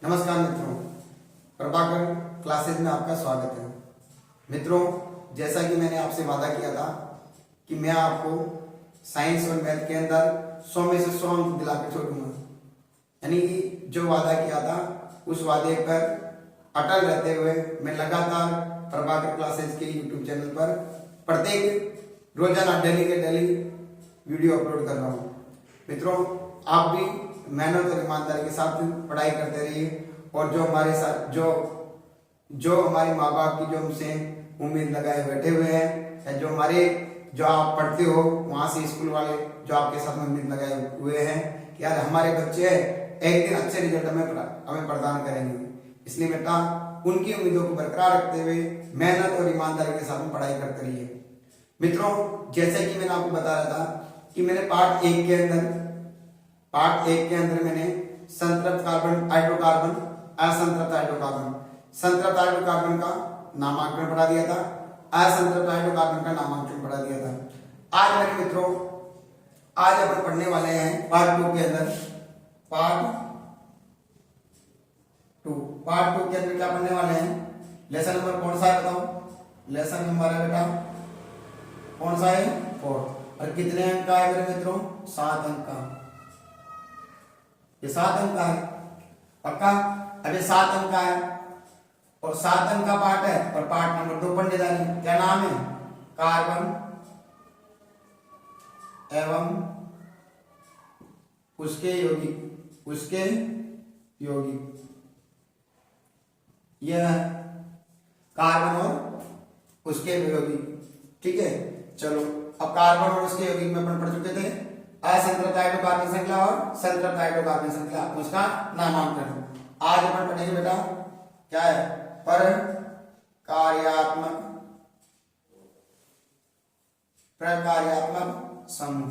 नमस्कार मित्रों, प्रभाकर क्लासेज में आपका स्वागत है। मित्रों, जैसा कि मैंने आपसे वादा किया था कि मैं आपको साइंस और मैथ के अंदर 100 में से 100 अंक दिलाकर छोड़ूंगा, यानी कि जो वादा किया था उस वादे पर अटल रहते हुए मैं लगातार प्रभाकर क्लासेज के यूट्यूब चैनल पर प्रत्येक रोजाना डेली के डेली वीडियो अपलोड कर रहा हूँ। मित्रों, आप भी मेहनत और ईमानदारी के साथ पढ़ाई करते रहिए और जो हमारे साथ जो हमारे माँ बाप की जो हमसे उम्मीद लगाए बैठे हुए हैं या जो आप पढ़ते हो वहां से स्कूल वाले जो आपके साथ में उम्मीद लगाए हुए हैं कि यार हमारे बच्चे एक दिन अच्छे रिजल्ट हमें प्रदान करेंगे, इसलिए बेटा उनकी उम्मीदों को बरकरार रखते हुए मेहनत और ईमानदारी के साथ में पढ़ाई करते रहिए। मित्रों, जैसे कि मैंने आपको बताया था कि मैंने पार्ट एक के अंदर मैंने संतृप्त कार्बन, हाइड्रोकार्बन, असंतृप्त हाइड्रोकार्बन, संतृप्त हाइड्रोकार्बन का नामांकन पढ़ा दिया था, असंतृप्त हाइड्रोकार्बन का नामांकन पढ़ा दिया था। आज मेरे मित्रों, आज अपन पढ़ने वाले हैं पार्ट 2 के अंदर। पार्ट 2 के अंदर क्या पढ़ने वाले हैं? लेसन नंबर कौन सा है बताओ? लेसन नंबर है बेटा कौन सा है? 4। और कितने अंक का है मेरे मित्रों? 7 अंक का। ये 7 अंक का है पक्का। अब ये 7 अंक का है और 7 अंक का पार्ट है और पार्ट नंबर 2 पढ़ने जा रही है। क्या नाम है? कार्बन एवं उसके यौगिक। यह कार्बन और उसके यौगिक। ठीक है, चलो अब कार्बन और उसके यौगिक में अपन पढ़ चुके थे असंतृप्त हाइड्रोकार्बन श्रृंखला और संतृप्त हाइड्रोकार्बन श्रृंखला, उसका नामांकन। आज अपन पढ़ेंगे बेटा क्या है? प्रकार्यात्मक समूह,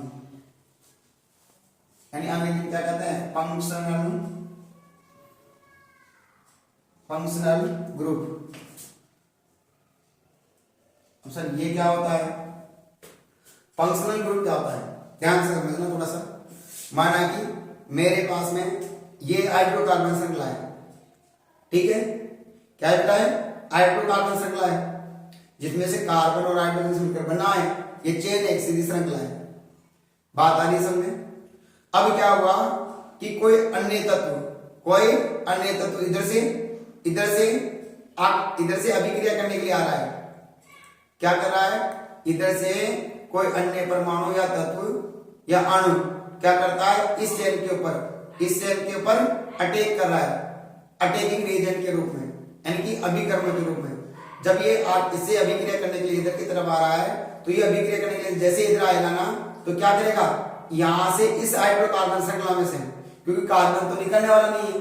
यानी अंग्रेजी में क्या कहते हैं? Functional group. सर ये क्या होता है? फंक्शनल ग्रुप क्या होता है? ध्यान से समझना थोड़ा सा। माना कि मेरे पास में ये हाइड्रोकार्बन श्रृंखला है, ठीक है? क्या बेटा है? हाइड्रोकार्बन श्रृंखला है जिसमें से कार्बन और हाइड्रोजन मिलकर बना है। ये चेन एक सीधी श्रृंखला है। बात आ रही समझ में? अब क्या हुआ कि कोई अन्य तत्व इधर से अभिक्रिया करने के लिए आ रहा है। क्या कर रहा है? इधर से कोई अन्य परमाणु या तत्व या अणु क्या करता है? इस चेन के ऊपर अटैक कर रहा है, अटैकिंग रिएजेंट के रूप में, यानी कि अभिकर्मक के रूप में। जब ये इससे अभिक्रिया करने के लिए इधर की तरफ आ रहा है तो ये अभिक्रिया करने के लिए जैसे इधर आएगा ना तो क्या करेगा? यहां से इस हाइड्रोकार्बन श्रृंखला में से, क्योंकि कार्बन तो निकलने वाला नहीं है,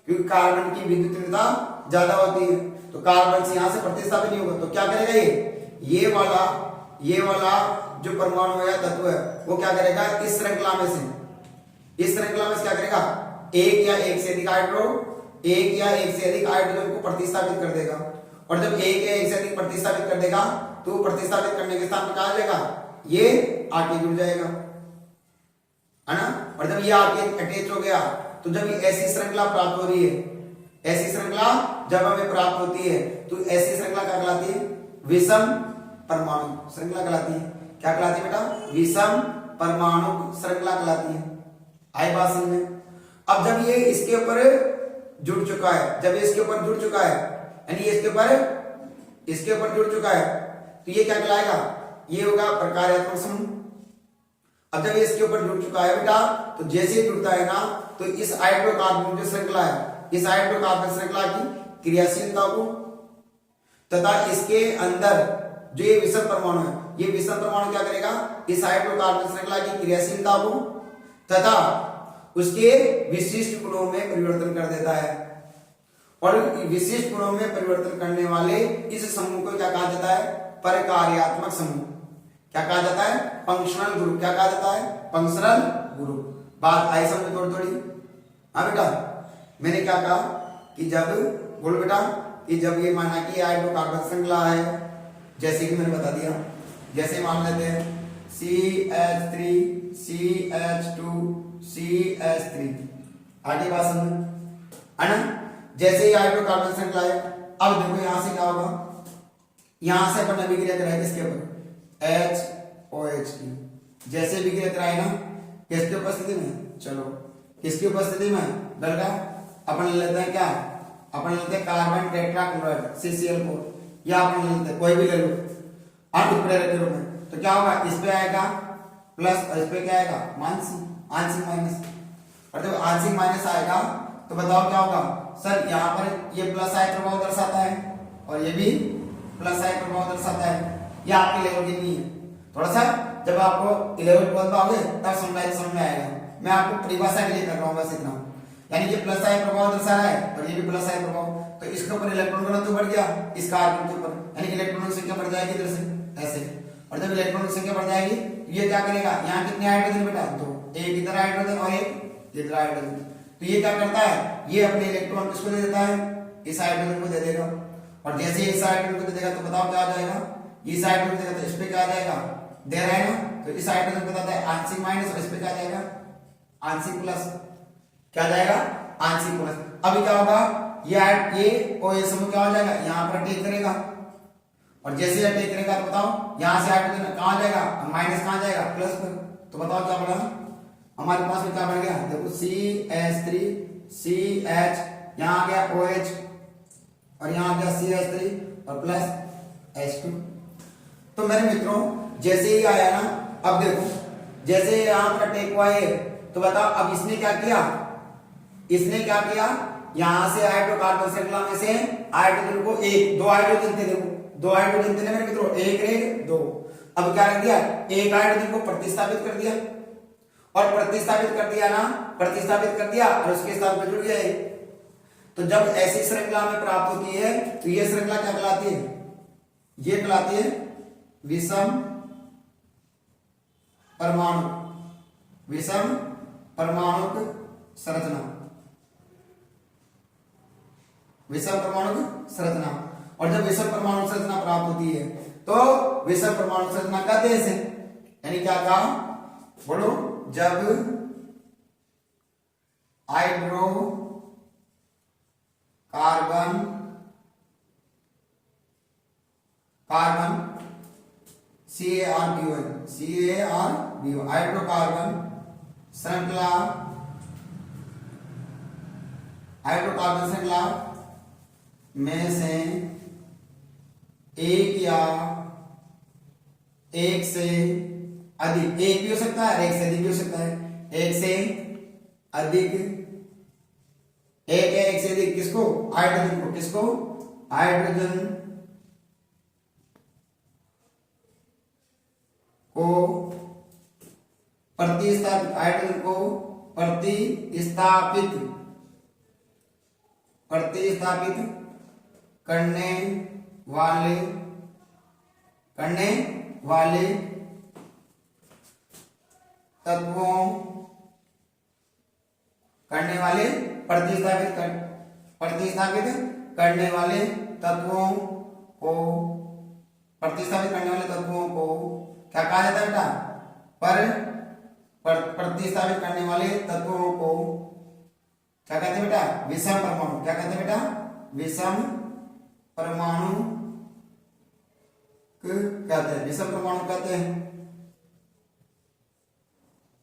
क्योंकि कार्बन की विद्युतीयता ज्यादा होती है, तो कार्बन से यहां से प्रतिस्थापित नहीं होगा। तो क्या करेगा? ये वाला जो परमाणु या तत्व है वो क्या करेगा? इस श्रृंखला में से क्या करेगा? एक या एक से अधिक हाइड्रोजन को प्रतिस्थापित कर देगा। और जब एक या एक से अधिक प्रतिस्थापित कर देगा तो प्रतिस्थापित करने के स्थान पर क्या आ जाएगा? ये आके जुड़ जाएगा, है ना? और जब ये आके अटैच हो गया तो जब ये ऐसी श्रृंखला प्राप्त हो रही है, ऐसी श्रृंखला जब हमें प्राप्त होती है तो ऐसी श्रृंखला क्या कहलाती है? विषम परमाणु श्रृंखला कहलाती है। क्या कहलाती है बेटा? विषम परमाणु श्रृंखला कहलाती है। आई बात समझ में? अब जब ये इसके ऊपर जुड़ चुका है, यानी इसके ऊपर जुड़ चुका है तो ये क्या कहलाएगा? ये होगा प्रकार्यात्मक समूह। अब जब ये इसके ऊपर जुड़ चुका है बेटा तो जैसे ही जुड़ता है ना तो इस हाइड्रोकार्बन जो श्रृंखला है, इस हाइड्रोकार्बन श्रृंखला की क्रियाशीलता को तथा इसके अंदर जो ये विषम परमाणु है, ये विषम परमाणु क्या करेगा? इस हाइड्रोकार्बन श्रृंखला की क्रियाशीलता को तथा उसके विशिष्ट गुणों में परिवर्तन कर देता है। और विशिष्ट गुणों में परिवर्तन करने वाले इस समूह को क्या कहा जाता है? प्रकार्यात्मक समूह। क्या कहा जाता है? Functional group. क्या कहा जाता है? Functional group. बात आई समझ थोड़ी? हाँ बेटा, मैंने क्या कहा कि जब ये माना कि हाइड्रोकार्बन श्रृंखला है, जैसे कि मैंने बता दिया, जैसे मान लेते हैं CH3 CH2 CH3, आगे बात समझ, है ना? जैसे ही हाइड्रोकार्बन श्रृंखला है, अब देखो यहां से क्या होगा, यहां से अपन अभिक्रिया कराएंगे इसके ऊपर HOH की, जैसे अभिक्रिया कराए ना किसकी उपस्थिति में, चलो किसकी उपस्थिति में लड़का, अपन ले लेते हैं क्या, अपन ले लेते हैं कार्बन टेट्राक्लोराइड CCl4, या अपन ले लेते हैं कोई भी ले लो अर्धप्रेरक के रूप में, तो क्या होगा, इस पे आएगा प्लस और इस पे क्या आएगा माइनस, आंशिक माइनस, और जब आंशिक माइनस आएगा तो बताओ क्या होगा, सर यहाँ पर ये प्लस आई प्रभाव दर्शाता है और ये भी प्लस आई प्रभाव दर्शाता है, ये आपके लेवल की नहीं है, थोड़ा सा जब आपको 11 12 पाओगे तब समझ में आएगा, मैं आपको परिभाषा के लिए कर रहा हूँ बस इतना, यानी कि प्लस आई प्रभाव दर्शा रहा है और ये भी प्लस आई प्रभाव, तो इसके ऊपर इलेक्ट्रॉन घनत्व बढ़ गया, इस कार्बन के ऊपर, यानी कि इलेक्ट्रॉनों की संख्या बढ़ जाएगी इधर से ऐसे, और जब इलेक्ट्रॉनों की संख्या बढ़ जाएगी तो ये क्या करेगा, यहाँ कितने हाइड्रोजन बेटा, तो एक इधर हाइड्रोजन और एक इधर हाइड्रोजन, तो ये क्या करता है, ये अपने इलेक्ट्रॉन किसको दे देता है, इस हाइड्रोजन को दे देगा, और जैसे इस हाइड्रोजन को दे देगा तो बताओ क्या आ जाएगा, इस हाइड्रोजन को देगा तो इस पे क्या आ जाएगा, दे रहा है ना, तो इस हाइड्रोजन को बताता है आंशिक माइनस और इस पे क्या आ जाएगा आंशिक प्लस, क्या जाएगा आंशिक प्लस, अभी क्या होगा, ये OH समूह क्या हो जाएगा, यहाँ पर अटैक करेगा, और जैसे ही अटैक करेगा तो बताओ यहाँ से हाइड्रोजन कहाँ जाएगा, माइनस कहाँ जाएगा प्लस पर, तो बताओ क्या बढ़ा, हमारे पास में क्या बढ़ गया, देखो CH3 CH, यहाँ आ गया OH और यहाँ आ गया CH3 और प्लस H2, तो मेरे मित्रों जैसे ही आया ना, अब देखो जैसे यहाँ पर अटैक हुआ है, तो बताओ अब इसने क्या किया, इसने क्या किया, यहां से हाइड्रोकार्बन श्रृंखला में से हाइड्रोजन को दो हाइड्रोजन थे, देखो दो हाइड्रोजन थे मेरे मित्रों, एक दो, अब क्या कर दिया, एक हाइड्रोजन को प्रतिस्थापित कर दिया, और प्रतिस्थापित कर दिया और उसके साथ में जुड़ गया है, तो जब ऐसी श्रृंखला में प्राप्त होती है तो ये श्रृंखला क्या कहलाती है, ये कहलाती है विषम परमाणुक संरचना, विषम परमाणुक संरचना, और जब विषम परमाणु संरचना प्राप्त होती है तो विषम परमाणु संरचना कहते हैं इसे, यानी क्या कहा बोलो, जब कार्बन CARBON हाइड्रोकार्बन श्रृंखला में से एक या एक से अधिक, एक भी हो सकता है एक से अधिक भी हो सकता है, एक से अधिक, एक से अधिक किसको, हाइड्रोजन को, किसको, हाइड्रोजन को प्रतिस्थापित, हाइड्रोजन को प्रतिस्थापित करने वाले तत्वों, प्रतिस्थापित करने वाले तत्वों को क्या कहा जाता है बेटा, प्रतिस्थापित करने वाले तत्वों को क्या कहते हैं बेटा, विषम परमाणु, क्या कहते हैं बेटा, विषम परमाणु कहते हैं, विषम परमाणु कहते हैं,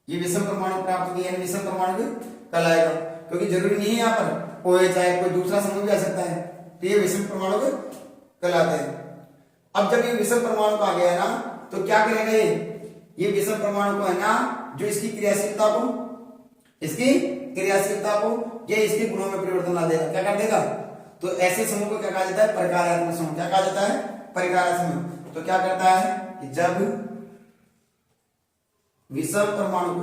ये विषम परमाणु प्राप्त किया है, विषम परमाणु कहलाएगा, क्योंकि जरूरी नहीं है यहाँ पर OH आए, कोई दूसरा समूह भी आ सकता है, तो ये विषम परमाणु कहलाते हैं। अब जब ये विषम परमाणु आ गया ना, तो क्या करेंगे, ये विषम परमाणु को है ना, जो इसकी क्रियाशीलता को ये इसके गुणों में परिवर्तन ला देगा, क्या कर देगा, तो ऐसे समूह को क्या कहा जाता है, परिकार्यात्मक समूह, क्या कहा जाता है, परिकार्यात्मक समूह, तो क्या करता है कि जब विषम परमाणु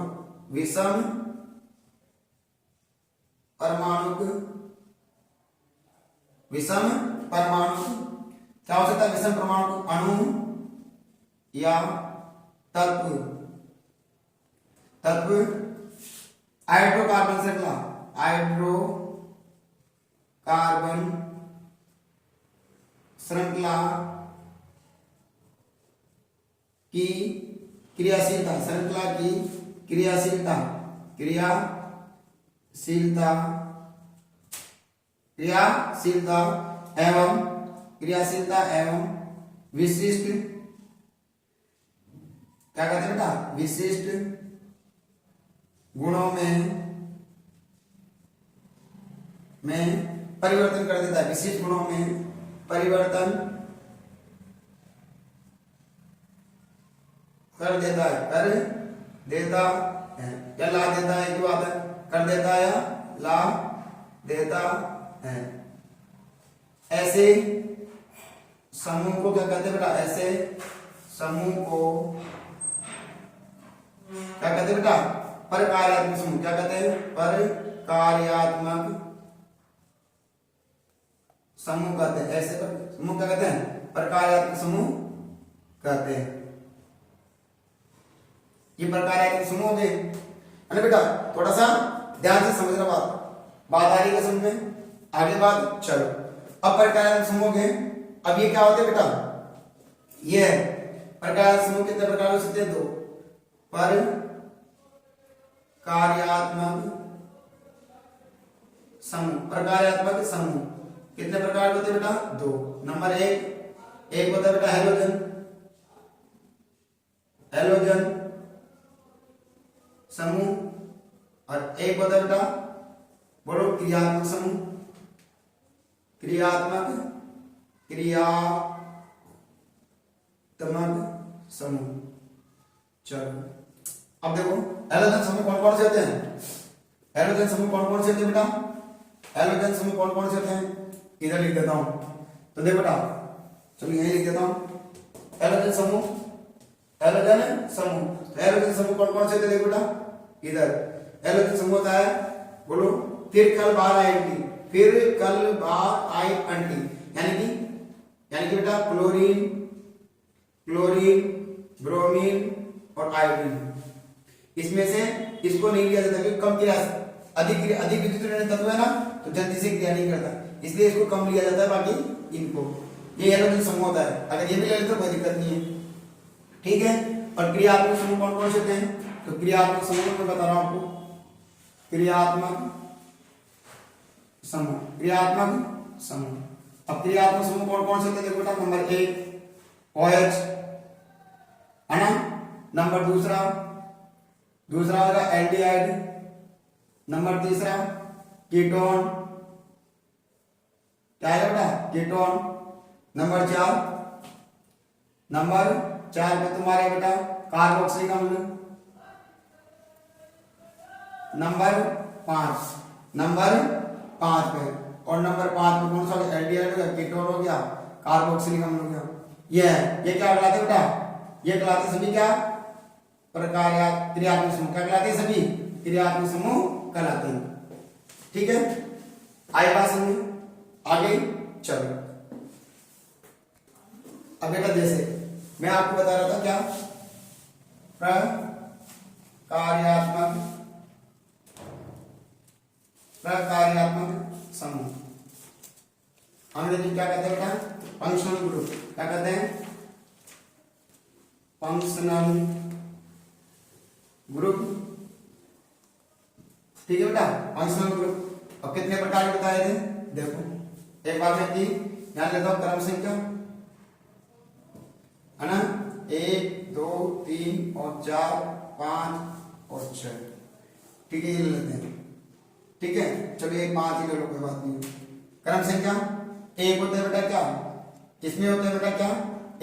क्या हो सकता है, विषम परमाणु अणु या तत्व हाइड्रोकार्बन श्रृंखला की क्रियाशीलता क्रियाशीलता एवं विशिष्ट, क्या कहते हैं बेटा, विशिष्ट गुणों में परिवर्तन कर देता है, विशिष्ट गुणों में परिवर्तन कर देता है, या ला देता है, की बात है, कर देता है या ला देता है। ऐसे समूह को क्या कहते हैं बेटा, ऐसे समूह को क्या कहते हैं बेटा, परकार्यात्मक समूह। क्या कहते हैं, परकार्यात्मक समूह कहते हैं। ऐसे समूह क्या कहते हैं, परकार्यात्मक समूह कहते हैं। ये प्रकार्यात्मक समूह हो गए, है बेटा। थोड़ा सा ध्यान से समझना, बात आ रही है समझ में, आगे बात चलो। अब प्रकार्यात्मक समूह के, अब ये क्या होते हैं बेटा, ये प्रकार्यात्मक समूह कितने प्रकार हो सकते हैं, दो। प्रकार्यात्मक समूह कितने प्रकार के होते हैं बेटा, दो। नंबर एक होता है बेटा हैलोजन समूह, और एक होता है बेटा, बोलो, क्रियात्मक समूह। क्रियात्मक समूह। चलो अब देखो हैलोजन समूह कौन कौन से होते हैं, हैलोजन समूह कौन कौन से होते हैं बेटा, हैलोजन समूह कौन कौन से होते हैं, इधर लिख देता हूं, तो देखो बेटा, चलो यही लिख देता हूं, हैलोजन समूह। हैलोजन समूह कौन कौन से होते हैं, देखो बेटा, इधर हैलोजन समूह होता है, बोलो, फिर कल बार आईएनटी, यानी कि बेटा क्लोरीन, ब्रोमीन और आयोडीन। इसमें से इसको नहीं लिया जाता क्योंकि कम क्रिया, अधिक विद्युत तत्व है ना, तो जल्दी से क्रिया नहीं करता, इसलिए इसको कम लिया जाता है, बाकी इनको। ये हैलोजन समूह होता है, अगर ये भी ले लेते तो कोई दिक्कत नहीं है, ठीक है। और क्रियात्मक समूह कौन कौन से होते हैं, तो क्रियात्मक समूह मैं बता रहा हूं आपको, क्रियात्मक समूह। अब क्रियात्मक समूह कौन कौन से होते हैं, देखो बेटा, नंबर 1 OH, है ना, नंबर दूसरा होगा एल्डिहाइड, नंबर तीसरा कीटोन, क्या है बेटा, कीटोन। नंबर 4 पे तुम्हारे बेटा कार्बोक्सिलिक अम्ल। नंबर 5 पे, और नंबर 5 में कौन सा, एल्डिहाइड हो गया, कीटोन हो गया, कार्बोक्सिलिक अम्ल हो गया। ये क्या कहलाते बेटा, ये कहलाते सभी क्या, क्रियात्मक समूह। क्या कहलाते हैं, सभी क्रियात्मक समूह कहलाते हैं, ठीक है। आई बात समझ, आगे चलो। अब बेटा जैसे मैं आपको बता रहा था, क्या, प्रकार्यात्मक समूह, अंग्रेजी क्या कहते हैं बेटा, फंक्शनल ग्रुप। क्या कहते हैं, फंक्शनल ग्रुप, ठीक है बेटा, फंक्शनल ग्रुप। अब कितने प्रकार के बताए थे, देखो एक बार मैं ध्यान लेता हूं, क्रम संख्या, है ना, 1 2 3 और 4 5 और 6, ठीक है, ये ले लेते हैं, ठीक है। चलिए 5 ही ले लो, कोई बात नहीं। क्रम संख्या 1 होता है बेटा क्या, किसमें होता है बेटा, क्या,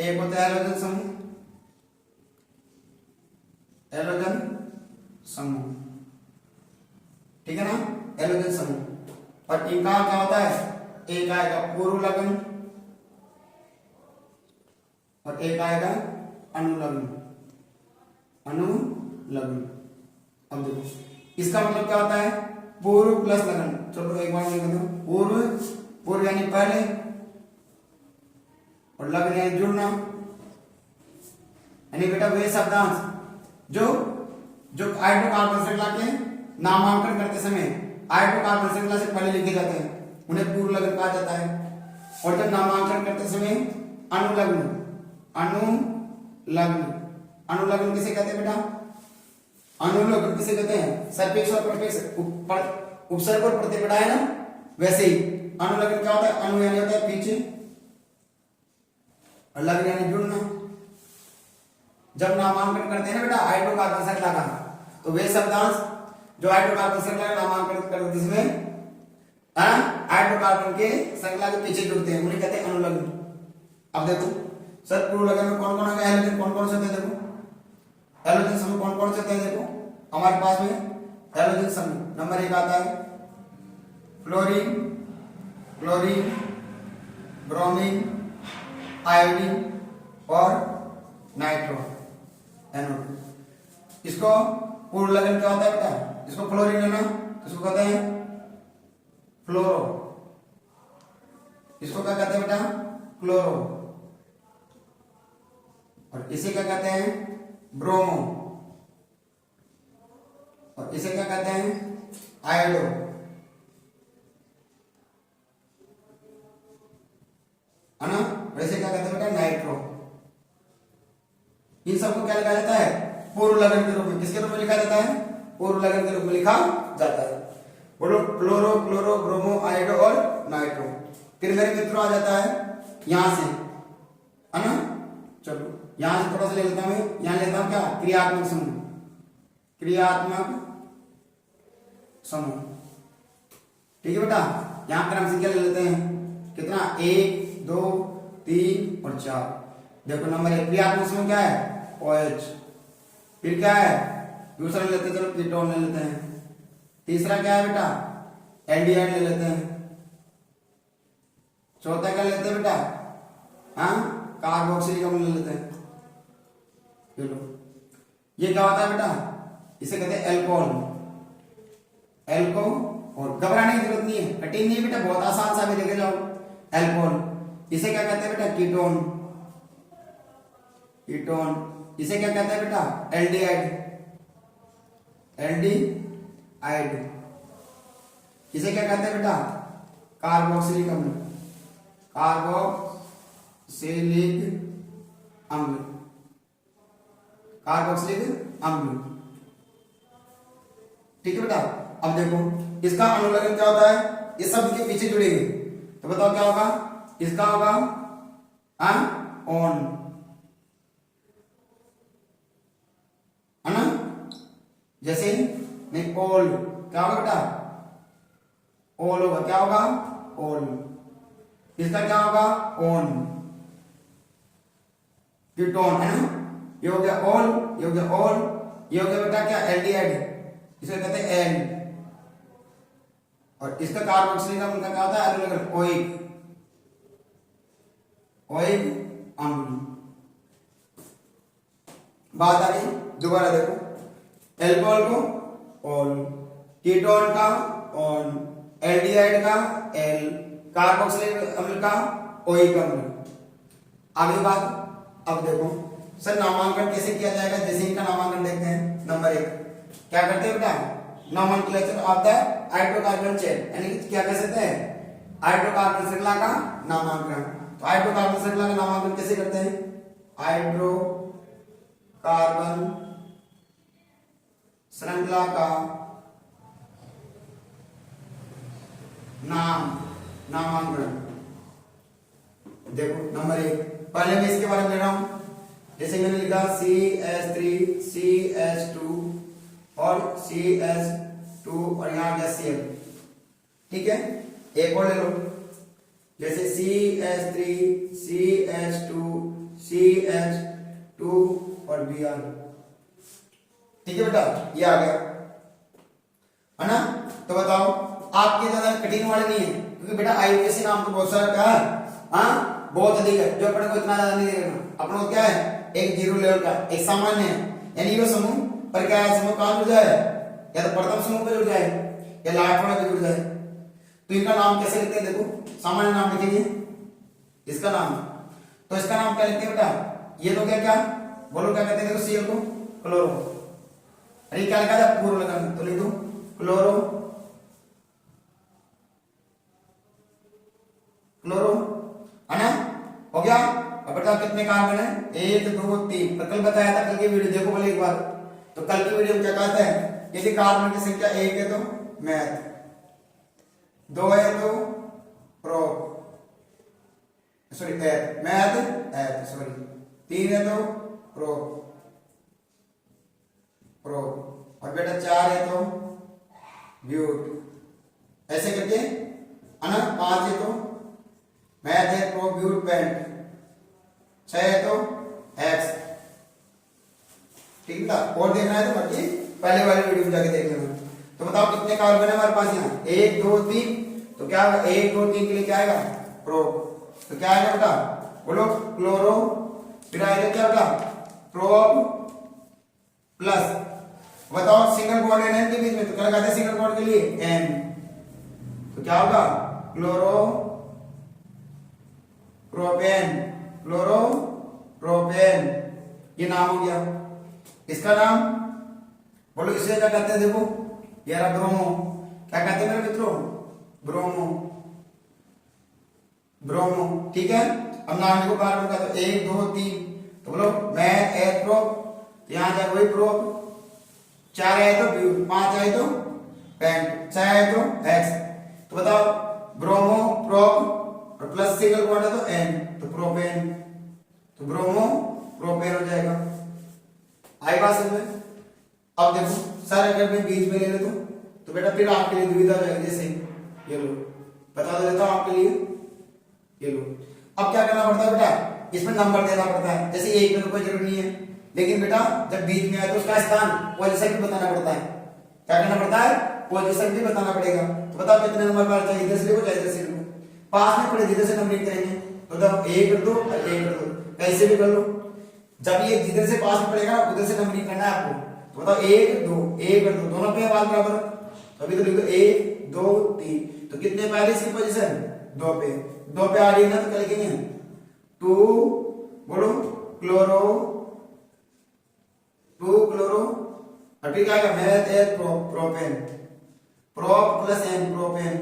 1 होता है हैलोजन समूह, ठीक है ना, हैलोजन समूह। और इनका क्या होता है, एक आएगा पूर्व लग्न और एक आएगा अनुलग्न। अब देखो इसका मतलब क्या होता है, पूर्व प्लस लगन। चलो एक बार लिख दो, पूर्व यानी पहले, और लगन यानी जुड़ना, यानी बेटा वे शब्दांश जो हाइड्रोकार्बन श्रृंखला के नामांकन करते समय हाइड्रोकार्बन श्रृंखला से पहले लिखे जाते हैं, उन्हें पूर्व लगन कहा जाता है। और जब नामांकन करते समय अनुलग्न किसे कहते हैं बेटा, अनुलग्न किसे कहते हैं, सरपेक्ष और प्रपेक्ष, उपसर्ग और प्रत्यय है ना, वैसे ही अनुलग्न क्या होता है? अनु यानी होता है पीछे, और लग्न यानी जुड़ना। जब नामांकन करते हैं ना बेटा हाइड्रोकार्बन श्रृंखला का, तो वे शब्दांश जो हाइड्रोकार्बन श्रृंखला का नामांकन करते हैं जिसमें हाइड्रोकार्बन के श्रृंखला के पीछे जुड़ते हैं उन्हें कहते हैं अनुलग्न। अब देखो सर पूर्व लगन में कौन कौन होगा? हैलोजन कौन कौन से होते हैं? देखो हैलोजन समूह कौन कौन से होते हैं? देखो हमारे पास में हैलोजन समूह नंबर 1 आता है फ्लोरीन, क्लोरीन, ब्रोमीन, आयोडीन और नाइट्रो NO2। इसको पूर्व लगन क्या होता है बेटा? इसको फ्लोरीन है ना, इसको कहते हैं फ्लोरो। इसको क्या कहते हैं बेटा? क्लोरो। और इसे क्या कहते हैं? ब्रोमो। और इसे क्या कहते हैं? आयोडो। है ना? वैसे क्या कहते हैं बेटा? नाइट्रो। इन सबको क्या लिखा जाता है? पूर्व लगन के रूप में। किसके रूप में लिखा जाता है? पूर्व लगन के रूप में लिखा जाता है। बोलो फ्लोरो, क्लोरो, ब्रोमो, आयोडो और नाइट्रो। फिर मेरे मित्रों आ जाता है यहां से, है ना? चलो यहां से थोड़ा सा ले लेता हूं, यहां लेता हूं क्या? क्रियात्मक समूह। क्रियात्मक समूह ठीक है बेटा। यहां पर हम संख्या ले लेते हैं कितना? 1 2 3 और 4। देखो नंबर 1 क्रियात्मक समूह क्या है? OH। फिर क्या है? दूसरा ले लेते हैं, चलो कीटोन ले लेते हैं। तीसरा क्या है बेटा? एल्डिहाइड ले लेते हैं। चौथा क्या लेते हैं बेटा? हाँ कार्बोक्सिलिक अम्ल ले लेते हैं। चलो ये क्या होता है बेटा? इसे कहते हैं एल्कोहल। और घबराने की जरूरत नहीं है, कठिन नहीं बेटा, बहुत आसान सा भी देखे जाओ। एल्कोहल। इसे क्या कहते हैं बेटा? कीटोन। इसे क्या कहते हैं बेटा? एल्डिहाइड। इसे क्या कहते हैं बेटा? कार्बोक्सिलिक अम्ल। कार्बोक्सिलिक अम्ल ठीक है बेटा। अब देखो इसका अनुलग्न क्या होता है? इस शब्द के पीछे जुड़ेंगे तो बताओ क्या होगा? इसका होगा ऑन, है ना? जैसे नहीं ओल क्या होगा बेटा? ओल होगा। क्या होगा? ओल। इसका क्या होगा? ऑन। कीटोन है ना? ये हो गया ऑल, ये हो गया ऑल, ये हो गया बेटा क्या? एल्डिहाइड। इसे कहते हैं एल। और इसका कार्बोक्सिलिक अम्ल का क्या होता है? अनुलग्न ओइक अम्ल। बात आ गई। दोबारा देखो एल्कोहल को ऑल, कीटोन का ऑन, एल्डिहाइड का एल, कार्बोक्सिलिक अम्ल का ओइक अम्ल। आगे बात। अब देखो सर नामांकन कैसे किया जाएगा? जैसे इनका नामांकन देखते हैं। नंबर 1 क्या करते हैं बेटा? Nomenclature of the hydrocarbon chain, यानी कि क्या कह सकते हैं? हाइड्रोकार्बन श्रृंखला का नामांकन। तो हाइड्रोकार्बन श्रृंखला का नामांकन कैसे करते हैं? हाइड्रोकार्बन श्रृंखला का नामांकन देखो नंबर 1 पहले मैं इसके बारे में ले रहा हूं। जैसे मैंने लिखा CH3 CH2 और CH2 और यहां गया Cl। ठीक है, एक और ले लो। जैसे CH3 CH2 CH2 और Br। ठीक है बेटा, ये आ गया है ना। तो बताओ आपके ज्यादा कठिन वाले नहीं है, क्योंकि बेटा IUPAC नाम तो बहुत सारा क्या है, हाँ बहुत अधिक है, जो अपने को इतना ज्यादा नहीं देना। अपने को क्या है, एक जीरो लेवल का एक सामान्य है, यानी वो समूह पर क्या है, समूह कहां जुड़ जाए, या तो प्रथम समूह पे जुड़ जाए या लास्ट वाले पे जुड़ जाए। तो इनका नाम कैसे लिखते हैं? देखो सामान्य नाम लिखेंगे इसका नाम, तो इसका नाम क्या लिखते हैं बेटा? ये तो क्या बोलो, क्या कहते हैं? देखो Cl को क्लोरो, अरे क्या लिखा था? पूर्व लगन, तो लिख दो क्लोरो है ना, हो गया। अब बेटा कितने कार्बन है? 1 2 3। कल बताया था, कल की वीडियो देखो बोले एक बार। तो कल की वीडियो में क्या कहता है, यदि कार्बन की संख्या 1 है तो मैथ, 2 है तो सॉरी एथ, मैथ एथ सॉरी, 3 है तो प्रो प्रो, और बेटा 4 है तो ब्यूट, ऐसे करके है ना। 5 है तो मैथ है प्रो ब्यूट पेंट, 6 है तो एक्स, ठीक है। और देखना है तो बाकी पहले वाले वीडियो में जाके देख लेना। तो बताओ कितने कार्बन है हमारे पास यहाँ, 1 2 3, तो क्या 1 2 3 के लिए क्या आएगा प्रो, तो क्या आएगा बेटा बोलो क्लोरो, फिर आएगा क्या बेटा प्रोप प्लस, बताओ सिंगल बॉन्ड है इनके बीच में, तो क्या लगाते हैं सिंगल बॉन्ड के लिए एन, तो क्या होगा क्लोरो प्रोपेन, क्लोरो प्रोपेन, ये नाम हो गया। इसका नाम बोलो, इसे क्या कहते हैं, देखो ये रहा ब्रोमो, क्या कहते हैं मेरे मित्रों ब्रोमो, ब्रोमो, ठीक है। अब नाम लिखो कार्बन का, तो 1 2 3, तो बोलो मैथ एथ प्रो, यहां जाए वही प्रो, 4 है तो ब्यूट, 5 है तो पेंट, 6 है तो एक्स, तो बताओ ब्रोमो प्रोप और प्लस सिंगल बॉन्ड है तो एन, तो प्रोपेन, तो ब्रोमो प्रोपेन हो जाएगा। आई बात समझ में। अब देखो सर अगर मैं बीच में ले लेता हूं तो बेटा फिर आपके लिए दुविधा हो जाएगी, जैसे ये लो बता देता हूं आपके लिए, ये लो। अब क्या करना पड़ता है बेटा, इसमें नंबर देना पड़ता है, जैसे 1 में तो कोई जरूरत नहीं है, लेकिन बेटा जब बीच में आए तो उसका स्थान पोजीशन भी बताना पड़ता है। क्या करना पड़ता है, पोजीशन भी बताना पड़ेगा। तो बताओ कितने नंबर पर चाहिए, इधर से लिखो चाहे इधर से लिखो, पास में पड़े जिधर से नंबरिंग करेंगे, तो बताओ 1 कर दो और 1 कर दो, कैसे भी कर लो। जब ये जिधर से पास में पड़ेगा उधर से नंबरिंग करना है आपको, तो बताओ 1 2 1 कर दो, दोनों पे आवाज बराबर, तो अभी तो लिख दो 1 2 3, तो कितने पहले इसकी पोजीशन 2 पे आ रही है ना, तो क्या लिखेंगे 2 बोलो क्लोरो, 2 क्लोरो, और फिर क्या आएगा meth eth propane, prop plus n propane,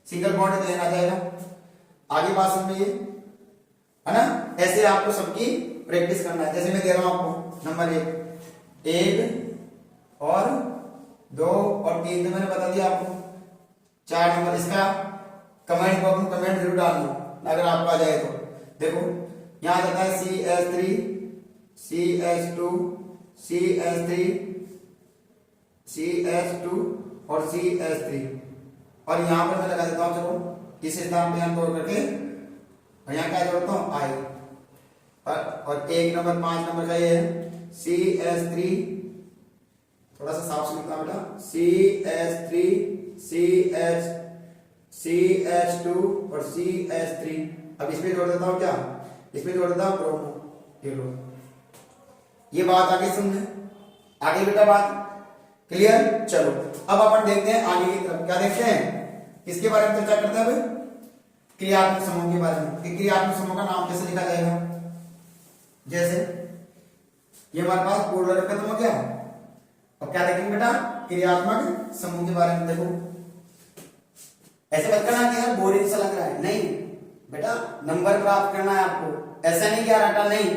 single bond है तो एन आ जाएगा। आगे बात समझ में है ना। ऐसे आपको सबकी प्रैक्टिस करना है, जैसे मैं दे रहा हूं आपको नंबर 1 और 2 और 3, तो मैंने बता दिया आपको 4 नंबर। इसका कमेंट बॉक्स में कमेंट जरूर डालना अगर आपको आ जाए तो। देखो यहां जाता है CH3 CH2 CH3 CH2 और CH3, और यहां पर मैं लगा देता हूं, चलो इस स्थान पे यहां तोड़ करके, और यहां क्या जोड़ता हूं I, और 1 नंबर 5 नंबर का ये है CH3, थोड़ा सा साफ से लिखना बेटा, CH3 CH2 और CH3। अब इसमें जोड़ देता हूं क्या, इसमें जोड़ देता हूं ब्रोमो, ये लो। ये बात आगे समझे, आगे बेटा बात क्लियर। चलो अब अपन देखते हैं आगे की तरफ, क्या देखते हैं, किसके बारे में चर्चा करते हैं अब, क्रियात्मक समूह के बारे में। क्रियात्मक समूह का नाम कैसे लिखा जाएगा, जैसे ये हमारे पास पूर्ण वर्ग खत्म हो गया, अब क्या देखेंगे बेटा क्रियात्मक समूह के बारे में। देखो ऐसे मत करना कि यार बोरिंग सा लग रहा है, नहीं बेटा नंबर प्राप्त करना है आपको, ऐसा नहीं कि रटा नहीं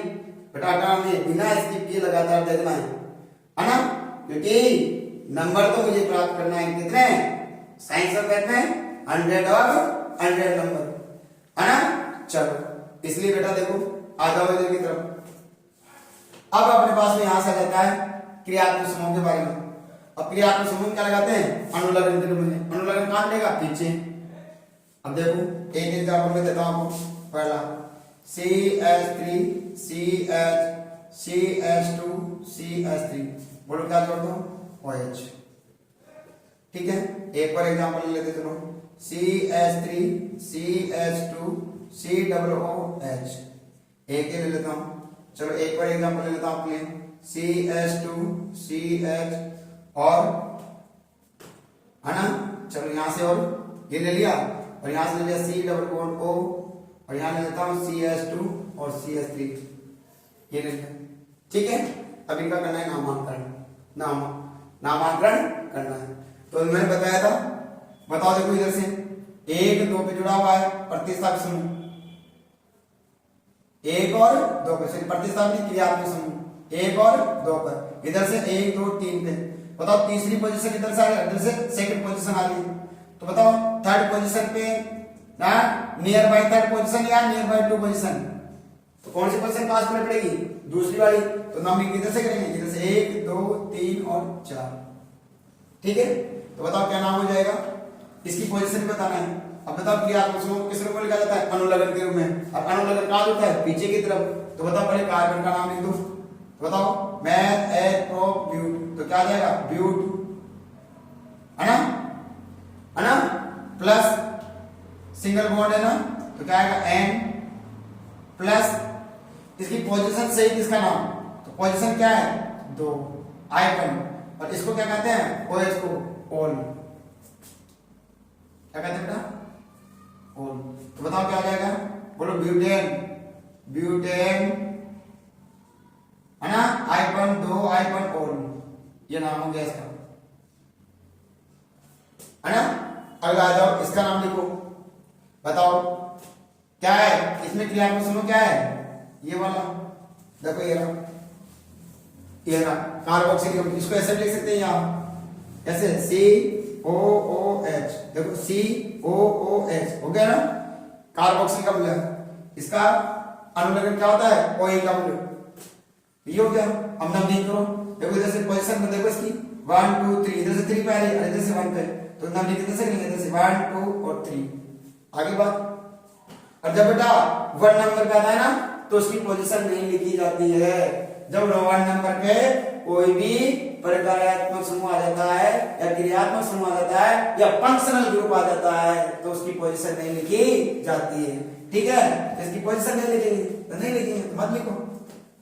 बेटा, रटा में बिना स्किप किए लगातार देखना है ना, क्योंकि नंबर तो मुझे प्राप्त करना है कितने, साइंस में कहते हैं 100 और 100 नंबर, है ना। चलो इसलिए बेटा देखो आ जाओ इधर की तरफ। अब अपने पास में यहां से आ जाता है क्रियात्मक समूह के बारे में। अब क्रियात्मक समूह क्या लगाते हैं, अनुलग्न त्रिभुज, अनुलग्न कहां मिलेगा पीछे। अब देखो एक एग्जांपल में देता हूं आपको, पहला CH3 CH CH2 CH3, बोलो क्या जोड़ दो OH, ठीक है। एक और एग्जांपल ले लेते चलो, CH3 CH2 COOH, एक ही ले लेता हूं। चलो एक और एग्जांपल ले लेता हूं आपके लिए, CH2 CH और, है ना। चलो यहां से और ये ले लिया, और यहां से ले लिया COO, और यहां ले लेता हूं CH2 और CH3, ये ले लिया, ठीक है। अब इनका करना है नामांकन, नामांकन करना है। तो मैंने बताया था, बताओ देखो इधर से 1 2 पे जुड़ा हुआ है प्रतिस्थापित समूह, 1 और 2 पे प्रतिस्थापित क्रियात्मक समूह 1 और 2 पर, इधर से 1 2 3 पे। बताओ तीसरी पोजीशन इधर से आ रही है, इधर से सेकंड पोजीशन आ रही है, तो बताओ थर्ड पोजीशन पे ना नियर बाय थर्ड पोजीशन या नियर बाय टू पोजीशन, तो कौन सी पोजीशन पास करनी पड़ेगी, दूसरी वाली। तो नंबर किधर से करेंगे, इधर से 1 2 3 और 4, ठीक है। तो बताओ क्या नाम हो जाएगा, इसकी पोजीशन भी बताना है। अब बताओ क्रियात्मक समूह किस रूप में लिखा जाता है, अनुलग्न के रूप में। अब अनुलग्न कहां होता है, पीछे की तरफ। तो बताओ पहले कार्बन का नाम लिख दो, तो बताओ मैथ एच प्रो ब्यूट, तो क्या आ जाएगा ब्यूट, है ना, प्लस सिंगल बॉन्ड है ना, तो क्या आएगा एन, प्लस इसकी पोजीशन सही किसका नाम, तो पोजीशन क्या है 2, आइकन, और इसको क्या कहते हैं ओएच को ओल, क्या कहते हैं बेटा ओल। तो बताओ क्या आ जाएगा, बोलो ब्यूटेन, ब्यूटेन है ना, आइकन 2 आइकन ओल, ये नाम हो गया इसका, है ना। अगला आ जाओ, इसका नाम लिखो, बताओ क्या है इसमें क्रियात्मक समूह क्या है, ये वाला देखो, ये रहा कार्बोक्सिलिक, इसको ऐसे लिख सकते हैं यहाँ ऐसे COOH, देखो COOH हो गया ना, कार्बोक्सिलिक अम्ल। इसका अनुलग्न क्या होता है ओइक अम्ल, ये हो गया। अब नंबरिंग करो, देखो इधर से पोजीशन में देखो इसकी 1 2 3, इधर से 3 पहले और इधर से 1 पे, तो नंबरिंग किधर से करेंगे, इधर से 1 2 और 3, आगे बात। और जब बेटा 1 नंबर पे आता है ना, तो उसकी पोजीशन नहीं लिखी जाती है। जब 1 नंबर पे कोई भी प्रकार्यात्मक समूह आ जाता है या क्रियात्मक समूह आ जाता है या फंक्शनल ग्रुप आ जाता है, तो उसकी पोजीशन नहीं लिखी जाती है, ठीक है। इसकी पोजीशन नहीं लिखेंगे तो नहीं लिखेंगे, तो मत लिखो,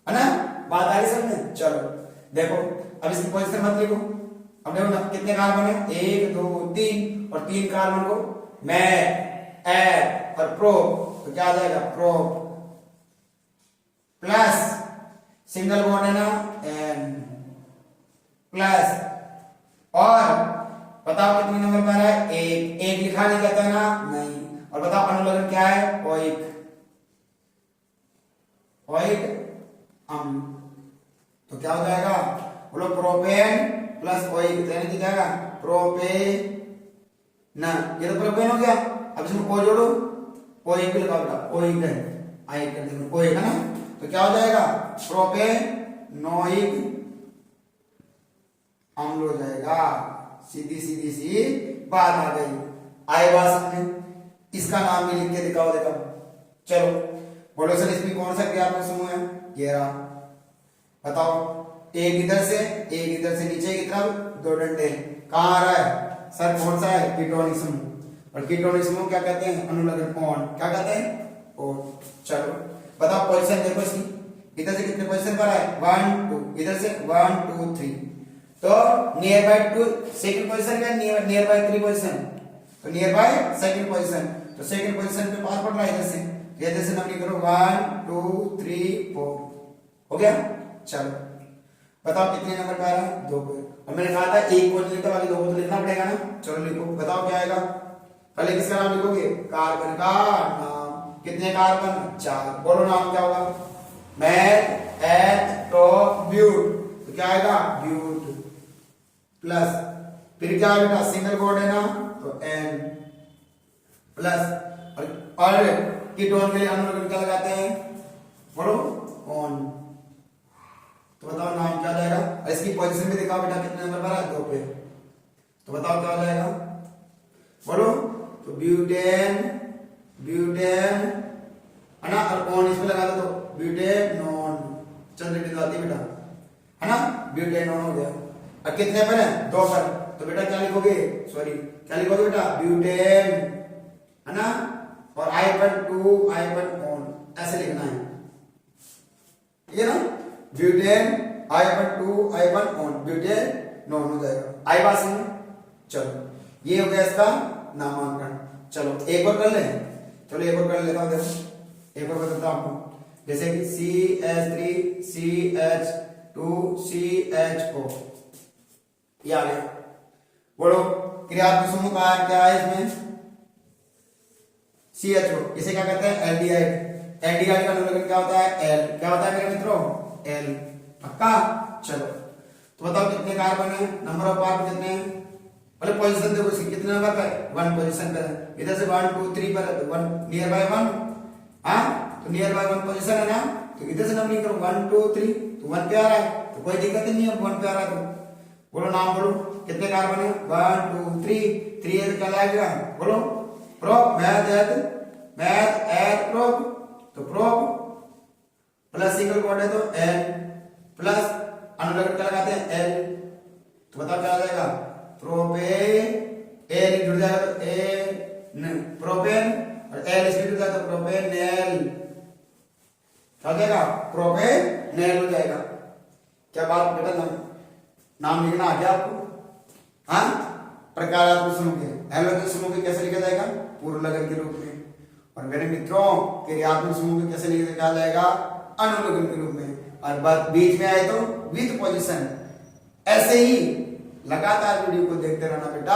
है ना, बात आ रही समझ। चलो देखो, अब इसकी पोजीशन मत लिखो। अब देखो ना कितने कार्बन है, 1 2 3, और 3 कार्बन को मैं एड और प्रो, तो क्या आ जाएगा प्रो, प्लस सिंगल बॉन्ड है ना एन, प्लस, और बताओ कितने नंबर पर है, 1 1 लिखा नहीं जाता है ना, नहीं। और बताओ अनुलग्न क्या है ओइक, ओइक अम्ल, तो क्या हो जाएगा, बोलो प्रोपेन प्लस ओइक, तो यानी जाएगा प्रोपेन, ये तो प्रोपेन हो गया। अब इसमें ओ जोड़ो, ओइक लिखा बेटा, ओइक है, आइक कर देंगे ओइक, है ना, तो क्या हो जाएगा प्रोपेनोइक अम्ल हो जाएगा। सीधी सीधी सी बात आ गई, आए बात समझ में। इसका नाम भी लिख के दिखाओ, देखो चलो बोलो सर इसमें कौन सा क्रियात्मक समूह है, ये रहा, बताओ एक इधर से नीचे की तरफ 2 डंडे, कहां आ रहा है सर, कौन सा है कीटोनिक समूह, और कीटोनिक समूह क्या कहते हैं अनुलग्न ऑन, क्या कहते हैं ओ। चलो बताओ पोजीशन देखो इसकी, इधर से कितने पोजीशन पर है 1 2, इधर से 1 2 3, तो नियर बाय 2 सेकंड पोजीशन है, नियर बाय 3 पोजीशन, तो नियर बाय सेकंड पोजीशन, तो सेकंड पोजीशन पे पास पड़ रहा है इधर से, इधर से नंबर करो 1 2 3 4, हो गया। चलो बताओ कितने नंबर पे आ रहा है, 2 पे। अब मैंने कहा था एक को नहीं लिखा, बाकी 2 को तो लिखना पड़ेगा ना। चलो लिखो, बताओ क्या आएगा, पहले किसका नाम लिखोगे, कार्बन का नाम, कितने कार्बन 4, बोलो नाम क्या होगा, मैथ एच प्रो ब्यूट, तो क्या आएगा ब्यूट, प्लस फिर क्या आएगा सिंगल बॉन्ड है ना, तो एन, प्लस और कीटोन के लिए अनुलग्न क्या लगाते हैं, बोलो ऑन, तो बताओ नाम क्या जाएगा। और इसकी पोजीशन भी दिखाओ बेटा, कितने नंबर पर है 2 पे, तो बताओ क्या हो जाएगा, बोलो तो ब्यूटेन, ब्यूटेन है ना, और ऑन इसमें लगा दो तो ब्यूटेनॉन, चंद्र बिंदु आती है बेटा, है ना, ब्यूटेनॉन हो गया। और कितने पर है 2 पर, तो बेटा क्या लिखोगे, सॉरी क्या लिखोगे बेटा ब्यूटेन, है ना, और आई पर 2 आई पर ऑन, ऐसे लिखना है, ये ना ब्यूटेन आई पर 2 आई पर ऑन, ब्यूटेन नॉन हो जाएगा, आई बात समझ। चलो ये हो गया इसका नामांकन। चलो एक और कर ले, चलो एक और कर लेता हूं, देखो एक और बताता हूं आपको, जैसे कि CH3 CH2 CHO, ये आ गया। बोलो क्रियात्मक समूह का क्या है इसमें, CHO, इसे क्या कहते हैं एल्डिहाइड, एल्डिहाइड का अनुलग्न क्या होता है L, क्या होता है मेरे मित्रों L, पक्का। चलो तो बताओ कितने कार्बन है, नंबर ऑफ कार्बन कितने हैं, मतलब पोजीशन देखो इसकी कितने नंबर पर है, 1 पोजीशन पर है। इधर से 1 2 3 पर है तो 1 नियर बाय 1, हाँ तो नियर बाय 1 पोजीशन है ना, तो इधर से नंबरिंग करो 1 2 3 तो 1 पे आ रहा है, तो कोई दिक्कत ही नहीं है 1 पे आ रहा है। तो बोलो नाम बोलो, कितने कार्बन है 1 2 3, 3 क्या लगेगा बोलो, प्रोप मैथ एड प्रोप, तो प्रोप प्लस सिंगल बॉन्ड है तो एल प्लस अनुलग्न क्या लगाते हैं एल, तो बताओ क्या आ जाएगा प्रोपेन, एल जुड़ जाएगा तो एन प्रोपेन, और एल इसमें जुड़ जाएगा तो प्रोपेनेल, क्या हो जाएगा प्रोपेनेल हो जाएगा। क्या बात बेटा, नाम लिखना आ गया आपको, हाँ प्रकारात्मक समूह के एलोगेन समूह के कैसे लिखा जाएगा पूर्व लगन के रूप में, और मेरे मित्रों क्रियात्मक समूह के कैसे लिखा जाएगा अनुलग्न के रूप में, और बात बीच में आए तो विथ पोजीशन। ऐसे ही लगातार वीडियो को देखते रहना बेटा,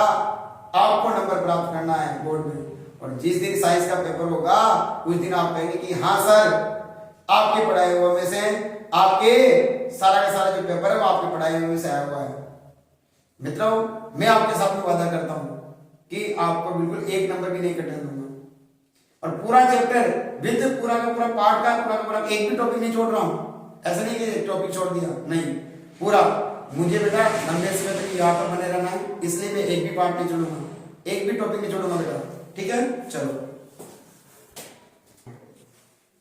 आपको नंबर प्राप्त करना है बोर्ड में, और जिस दिन साइंस का पेपर होगा उस दिन आप कहेंगे कि हाँ सर आपके पढ़ाए हुए में से आपके सारा का सारा जो पेपर है वो आपकी पढ़ाई में से आया हुआ है। मित्रों मैं आपके साथ में वादा करता हूं कि आपको बिल्कुल एक नंबर भी नहीं कटने दूंगा, और पूरा चैप्टर विद पूरा का पूरा पार्ट का पूरा एक भी टॉपिक नहीं छोड़ रहा हूं, ऐसा नहीं कि टॉपिक छोड़ दिया, नहीं पूरा। मुझे बेटा लंबे समय तक यहाँ पर बने रहना है, इसलिए मैं एक भी पार्ट नहीं छोड़ूंगा, एक भी टॉपिक नहीं छोड़ूंगा बेटा, ठीक है। चलो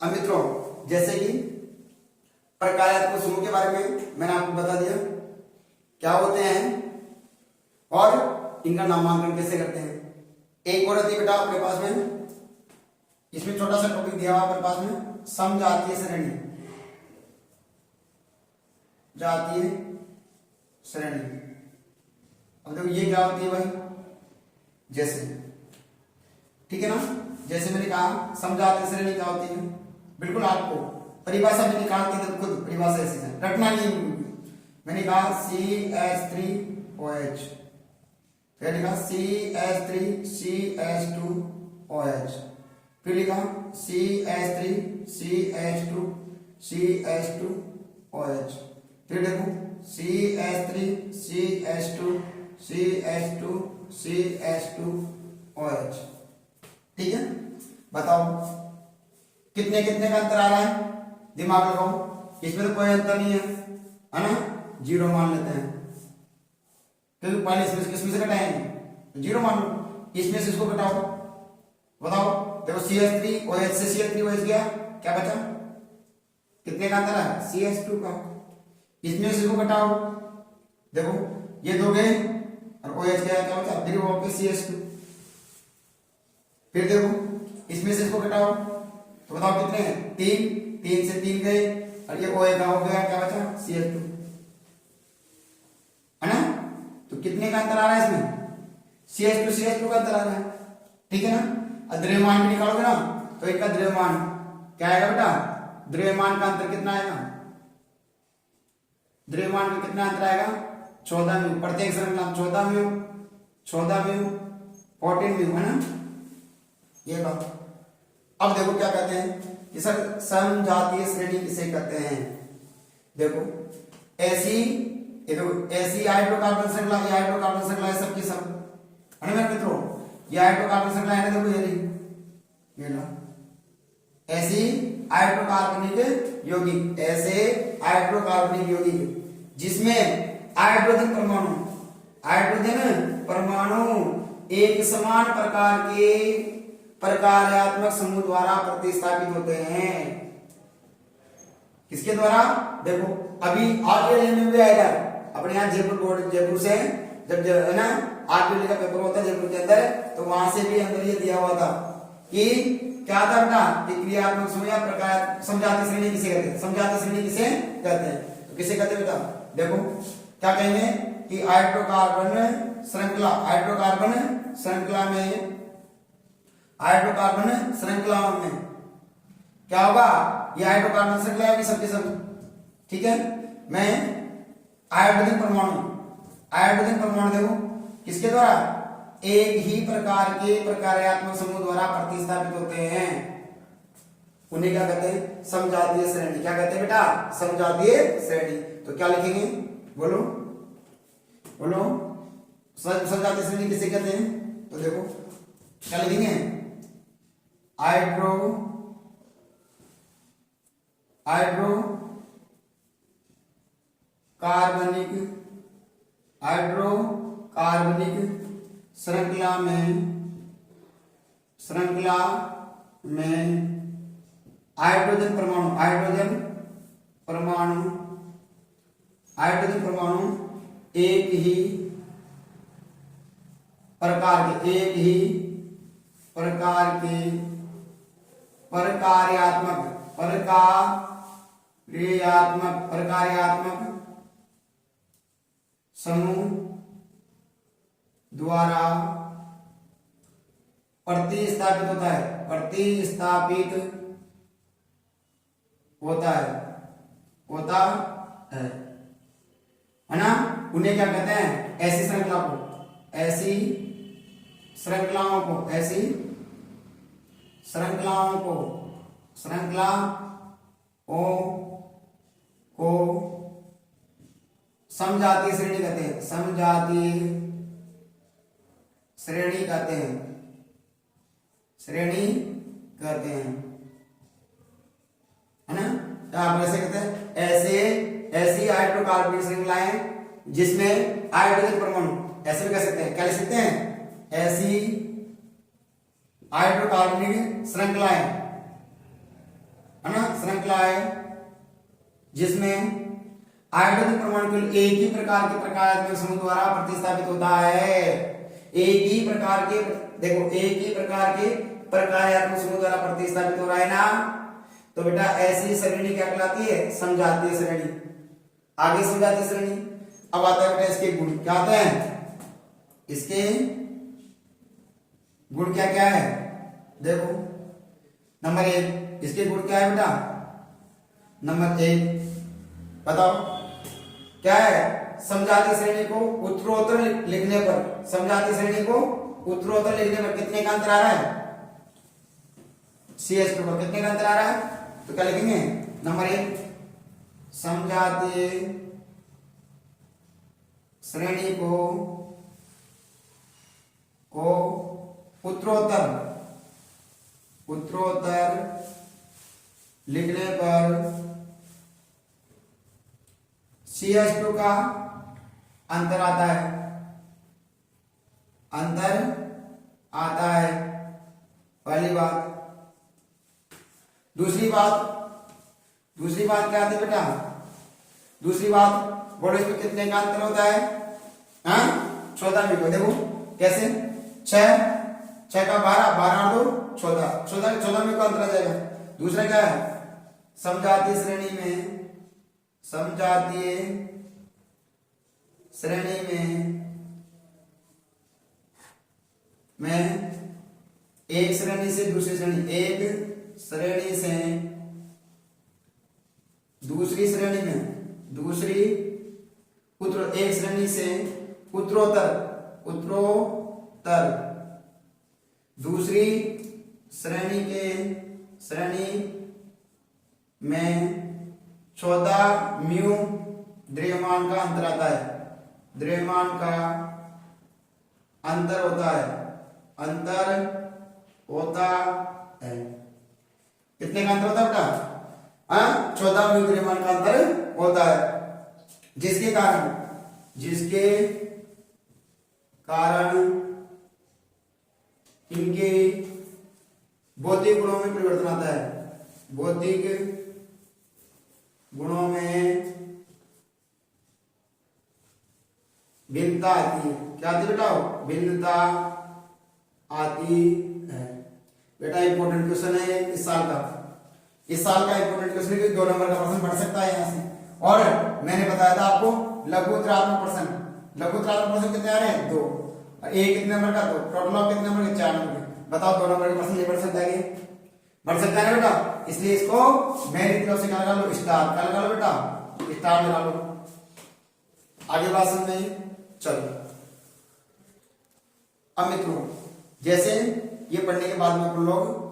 अब मित्रों जैसे कि प्रकारात्मक समूह के बारे में मैंने आपको बता दिया क्या होते हैं और इनका नामांकन कैसे करते हैं। एक और होती है बेटा अपने पास में, इसमें छोटा सा टॉपिक दिया हुआ अपने पास में समजातीय श्रेणी, जातीय श्रेणी। अब देखो ये क्या होती है भाई, जैसे ठीक है ना, जैसे मैंने कहा समजातीय श्रेणी क्या होती है, बिल्कुल आपको परिभाषा में निकालते थे खुद परिभाषा ऐसी है, रटना नहीं। मैंने कहा CH3OH, फिर लिखा CH3CH2OH, फिर लिखा CH3CH2CH2OH, फिर देखो CH3CH2CH2CH2OH। ठीक है, बताओ कितने कितने का अंतर आ रहा है, दिमाग लगाओ, इसमें तो कोई अंतर नहीं है ना, 0 मान लेते हैं क्योंकि पहले इसमें किसमें से घटाएंगे, 0 मान लो, इसमें से इसको घटाओ, बताओ देखो CH3OH से CH3OH गया, क्या बचा, कितने का अंतर है CH2 का, इसमें से इसको घटाओ, देखो ये दो गए और OH गया, क्या बचा फिर वो आपके CH2, फिर देखो इसमें से इसको घटाओ तो बताओ कितने हैं 3, 3 से 3 गए और ये OH का हो गया, क्या बचा CH2 है ना। तो कितने का अंतर आ रहा है इसमें, CH2 का अंतर आ रहा है, ठीक है ना। द्रव्यमान भी निकालोगे ना तो इनका द्रव्यमान क्या आएगा बेटा, द्रव्यमान का अंतर कितना आएगा, द्रव्यमान का कितना अंतर आएगा 14 म्यू, प्रत्येक श्रृंखला 14 म्यू 14 म्यू है ना, ये बात। अब देखो क्या कहते हैं कि सर समजातीय श्रेणी किसे कहते हैं, देखो ऐसी ये देखो ऐसी हाइड्रोकार्बन श्रृंखला, ये हाइड्रोकार्बन श्रृंखला है सबकी सब है ना मेरे मित्रों, ये हाइड्रोकार्बन श्रृंखला है ना, देखो ये लो ऐसी हाइड्रोकार्बनिक यौगिक, ऐसे हाइड्रोकार्बनिक यौगिक जिसमें हाइड्रोजन परमाणु एक समान प्रकार के प्रकार्यात्मक समूह द्वारा प्रतिस्थापित होते हैं। किसके द्वारा, देखो अभी आरटीएल में भी आएगा अपने यहाँ जयपुर से जब है ना आरटीएल का पेपर होता है जयपुर के अंदर, तो वहां से भी अंदर ये दिया हुआ था कि क्या था बेटा, क्रियात्मक समूह या प्रकार समजातीय श्रेणी किसे कहते हैं, समजातीय श्रेणी किसे कहते हैं, तो किसे कहते हैं बेटा, देखो क्या कहेंगे कि हाइड्रोकार्बन श्रृंखला में क्या होगा, ये हाइड्रोकार्बन श्रृंखला है सबके सब, ठीक है। मैं हाइड्रोजन परमाणु देखो किसके द्वारा, एक ही प्रकार के प्रकार्यात्मक समूह द्वारा प्रतिस्थापित होते हैं, उन्हें क्या कहते हैं समजातीय श्रेणी, क्या कहते हैं बेटा समजातीय श्रेणी। तो क्या लिखेंगे, बोलो समझाते श्रेणी किसे कहते हैं? तो देखो क्या लिखेंगे, हाइड्रोकार्बनिक श्रृंखला में हाइड्रोजन परमाणु एक ही प्रकार के प्रकार्यात्मक समूह द्वारा प्रतिस्थापित होता है ना। उन्हें क्या कहते हैं? ऐसी श्रृंखलाओं को समजातीय श्रेणी कहते हैं, है ना। तो आप ऐसे कहते हैं, ऐसी हाइड्रोकार्बनिक श्रृंखलाएं जिसमें हाइड्रोजन परमाणु, ऐसे भी कह सकते हैं, क्या लिख सकते हैं? ऐसी हाइड्रोकार्बनिक श्रृंखलाएं, है ना, जिसमें हाइड्रोजन परमाणु केवल एक ही प्रकार के प्रकार्यात्मक समूह द्वारा प्रतिस्थापित होता है। एक ही प्रकार के प्रकार्यात्मक समूह द्वारा प्रतिस्थापित हो रहा है ना, तो बेटा ऐसी श्रेणी क्या कहलाती है? समजातीय श्रेणी। आगे समजातीय श्रेणी। अब आता है बेटा इसके गुण, क्या आते हैं? इसके गुण क्या क्या है? देखो नंबर 1, इसके गुण क्या है बेटा? नंबर 1 बताओ क्या है? समजातीय श्रेणी को उत्तरोत्तर लिखने पर कितने का अंतर आ रहा है? CH2 पर कितने का अंतर आ रहा है? तो क्या लिखेंगे? नंबर 1, समजातीय श्रेणी को उत्तरोत्तर लिखने पर CH2 का अंतर आता है। पहली बात। दूसरी बात क्या आती है बेटा? दूसरी बात बोलो, इसमें कितने का अंतर होता है? 14 में। देखो कैसे? 6 का 12 और 2 14 में का अंतर आ जाएगा। दूसरा क्या है? समजातीय श्रेणी में एक श्रेणी से दूसरी श्रेणी उत्तरोत्तर दूसरी श्रेणी में 14 म्यू द्रव्यमान का अंतर आता है। द्रव्यमान का अंतर होता है। कितने का अंतर होता है बेटा? 14 म्यू द्रव्यमान का अंतर होता है, जिसके कारण इनके भौतिक गुणों में परिवर्तन आता है। भौतिक गुणों में भिन्नता आती है। क्या आती है बेटा? भिन्नता आती है। बेटा इंपॉर्टेंट क्वेश्चन है इस साल का इंपॉर्टेंट क्वेश्चन है। 2 नंबर का प्रश्न बढ़ सकता है यहाँ से। और मैंने बताया था आपको लघुत्तरात्मक प्रश्न कितने आ रहे हैं? 2। और एक कितने नंबर का? 2। टोटल ऑफ कितने नंबर के? 4 नंबर। बताओ 2 नंबर के प्रश्न नहीं बढ़ सकता है? बढ़ सकता है ना बेटा। इसलिए इसको मेरी तरफ से क्या लगा लो? स्टार। क्या लगा लो बेटा? स्टार लगा लो। आगे बात समझ में? चलो अब मित्रों, जैसे ये पढ़ने के बाद में अपन लोग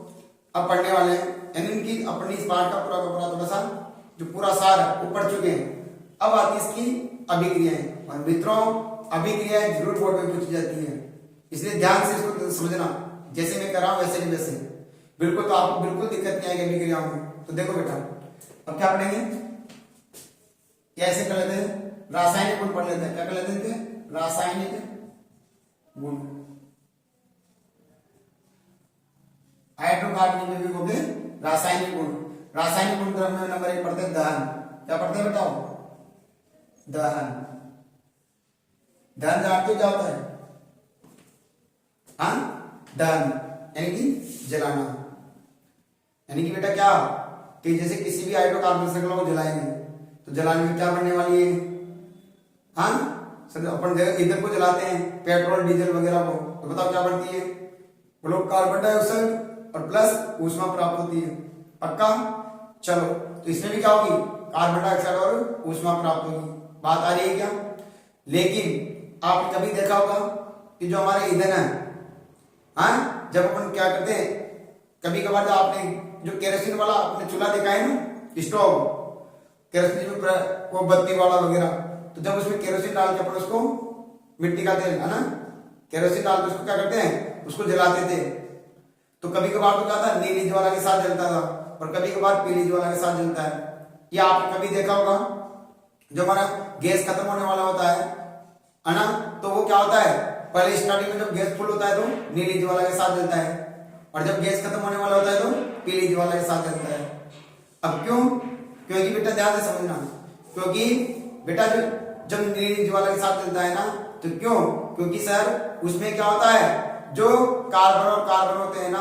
अब पढ़ने वाले हैं, यानी इनकी अपनी इस पाठ का पूरा थोड़ा सा जो पूरा सार है वो पढ़ चुके हैं। अब आती इसकी अभिक्रियाएं। और मित्रों अभिक्रिया जरूर बोर्ड में पूछी जाती है, इसलिए ध्यान से इसको समझना। जैसे मैं कर रहा हूं वैसे नहीं वैसे, बिल्कुल तो आपको बिल्कुल दिक्कत नहीं आएगी अभिक्रियाओं में। तो देखो बेटा अब क्या पढ़ेंगे, कैसे कर लेते हैं, रासायनिक गुण पढ़ लेते हैं। क्या कर लेते थे, रासायनिक गुण, हाइड्रोकार्बन में भी हो गए रासायनिक गुण। रासायनिक गुण क्रम में नंबर 1 पढ़ते हैं दहन। क्या पढ़ते हैं बताओ, दहन। दहन जानते हो क्या होता है, हाँ दहन यानी कि जलाना। यानी कि बेटा क्या कि जैसे किसी भी हाइड्रोकार्बन श्रृंखला को जलाएंगे तो जलाने में क्या बनने वाली है, हाँ सर अपन ईंधन को जलाते हैं पेट्रोल डीजल वगैरह को, तो बताओ क्या बनती है, बोलो कार्बन डाइऑक्साइड और प्लस ऊष्मा प्राप्त होती है। पक्का, चलो तो इसमें भी क्या होगी, कार्बन डाइऑक्साइड और ऊष्मा प्राप्त होगी। बात आ रही है क्या। लेकिन आपने कभी देखा होगा कि जो हमारे ईंधन है, हाँ जब अपन क्या करते हैं, कभी कभार जो आपने जो केरोसिन वाला आपने चूल्हा देखा है ना, स्टोव केरोसिन वो बत्ती वाला वगैरह, तो जब उसमें केरोसिन डाल के अपन उसको मिट्टी का तेल है ना, केरोसिन डाल के उसको क्या करते हैं, उसको जलाते थे। तो कभी कभार तो क्या था, नीली ज्वाला के साथ जलता था और कभी कभार पीली ज्वाला के साथ जलता है। या आपने कभी देखा होगा जो हमारा गैस खत्म होने वाला होता है ना, तो वो क्या होता है, पहले स्टार्टिंग में जब गैस फुल होता है तो नीली ज्वाला के साथ जलता है और जब गैस खत्म होने वाला होता है तो पीली ज्वाला के साथ जलता है। अब क्यों, क्योंकि बेटा ध्यान से समझना, क्योंकि बेटा जो जब नीली ज्वाला के साथ जलता है ना, तो क्यों, क्योंकि सर उसमें क्या होता है, जो कार्बन और कार्बन होते हैं ना,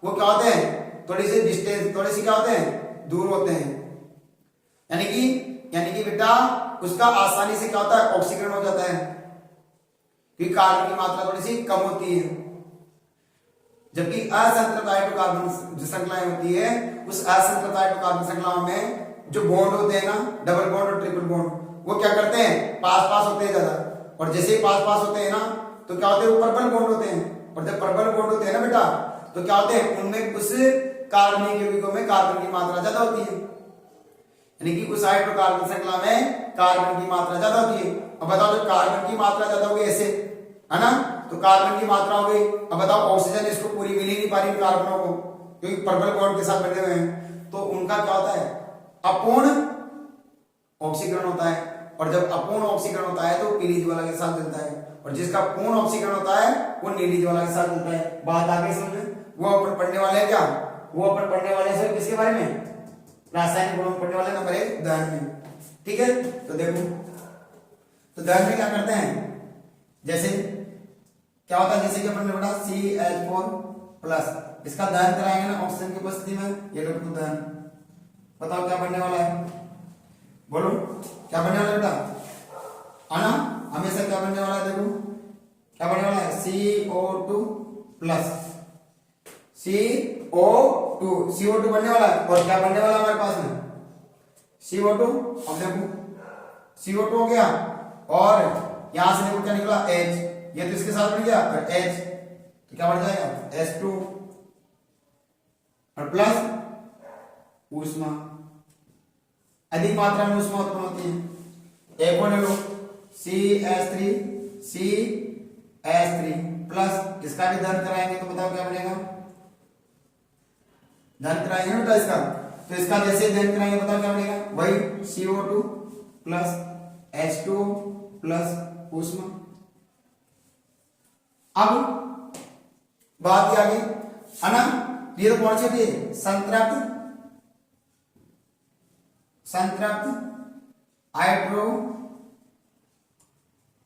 वो क्या होते हैं, थोड़ी सी डिस्टेंस, थोड़े से क्या होते हैं, दूर होते हैं। यानी कि बेटा उसका आसानी से क्या होता है, ऑक्सीकरण हो जाता है, क्योंकि कार्बन की मात्रा थोड़ी सी कम होती है। जबकि असंतृप्त हाइड्रोकार्बन जो श्रृंखलाएं होती है, उस असंतृप्त हाइड्रोकार्बन श्रृंखलाओं में जो बॉन्ड होते हैं ना, डबल बॉन्ड और ट्रिपल बॉन्ड, वो क्या करते हैं, पास पास होते हैं ज्यादा, और जैसे ही पास पास होते हैं ना, तो क्या होते हैं, वो पर्पल बॉन्ड होते हैं। और जब पर्पल बॉन्ड होते हैं ना बेटा, तो क्या होते हैं, उनमें उस कार्बनिक यौगिकों में कार्बन की मात्रा ज्यादा होती है। यानी कि उस हाइड्रोकार्बन श्रृंखला में कार्बन की मात्रा ज्यादा होती है। अब बताओ जब कार्बन की मात्रा ज्यादा होगी ऐसे, है ना, तो कार्बन की मात्रा हो गई। अब बताओ ऑक्सीजन इसको पूरी मिल ही नहीं पा रही कार्बनों को, क्योंकि पर्पल बॉन्ड के साथ बंधे हुए हैं, तो उनका क्या होता है, अपूर्ण ऑक्सीकरण होता है। और जब अपूर्ण ऑक्सीकरण होता है तो पीली ज्वाला के साथ जलता है, और जिसका पूर्ण ऑक्सीकरण होता है वो नीली ज्वाला के साथ जलता है। बात आगे समझ, वो अपन पढ़ने वाले हैं क्या, वो अपन पढ़ने वाले हैं किसके बारे में, रासायनिक गुणों में पढ़ने वाले नंबर 1 दहन में। ठीक है, तो देखो तो दहन में क्या करते हैं, जैसे क्या होता है, जैसे कि अपन ने पढ़ा CH4+, इसका दहन कराएंगे ना ऑक्सीजन की उपस्थिति में, ये लो दहन। बताओ क्या बनने वाला है, बोलो क्या बनने वाला है बेटा, है ना, हमेशा क्या बनने वाला है, देखो क्या बनने वाला है, CO2+, CO2 बनने वाला है। और क्या बनने वाला है हमारे पास में, CO2। अब देखो CO2 हो गया, और यहां से देखो क्या निकला, H, ये तो इसके साथ बन गया, और H तो क्या बढ़ जाएगा, H2 और प्लस ऊष्मा, अधिक मात्रा में ऊष्मा उत्पन्न होती है। एक और ले लो CH3 इसका भी दहन कराएंगे तो बताओ क्या बनेगा, दहन कराएंगे बेटा इसका, तो इसका जैसे दहन कराएंगे बताओ क्या बनेगा, वही CO2 प्लस H2 प्लस ऊष्मा। अब बात ये आ गई, है ना, ये तो कौन सी होती है, संतृप्त हाइड्रो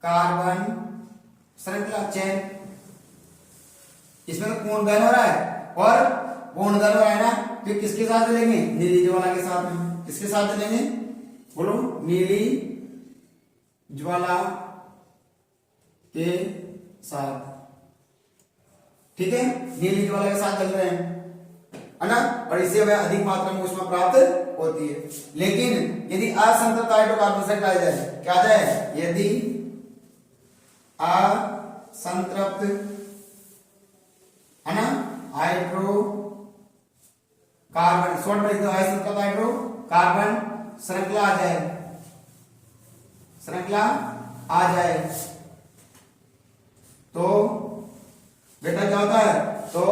कार्बन श्रृंखला चेन। इसमें तो पूर्ण दहन हो रहा है, और पूर्ण दहन हो रहा है ना, फिर किसके साथ चलेंगे, नीली ज्वाला के साथ में। किसके साथ चलेंगे, बोलो नीली ज्वाला के साथ। ठीक है, नीली ज्वाला के साथ चल रहे हैं, है ना, और इससे हमें अधिक मात्रा में ऊष्मा प्राप्त होती है। लेकिन यदि असंतृप्त हाइड्रोकार्बन से हटाया जाए, क्या जाए, यदि असंतृप्त, है ना, हाइड्रो कार्बन, शॉर्ट में असंतृप्त हाइड्रो कार्बन श्रृंखला आ जाए, तो बेटा क्या होता है, तो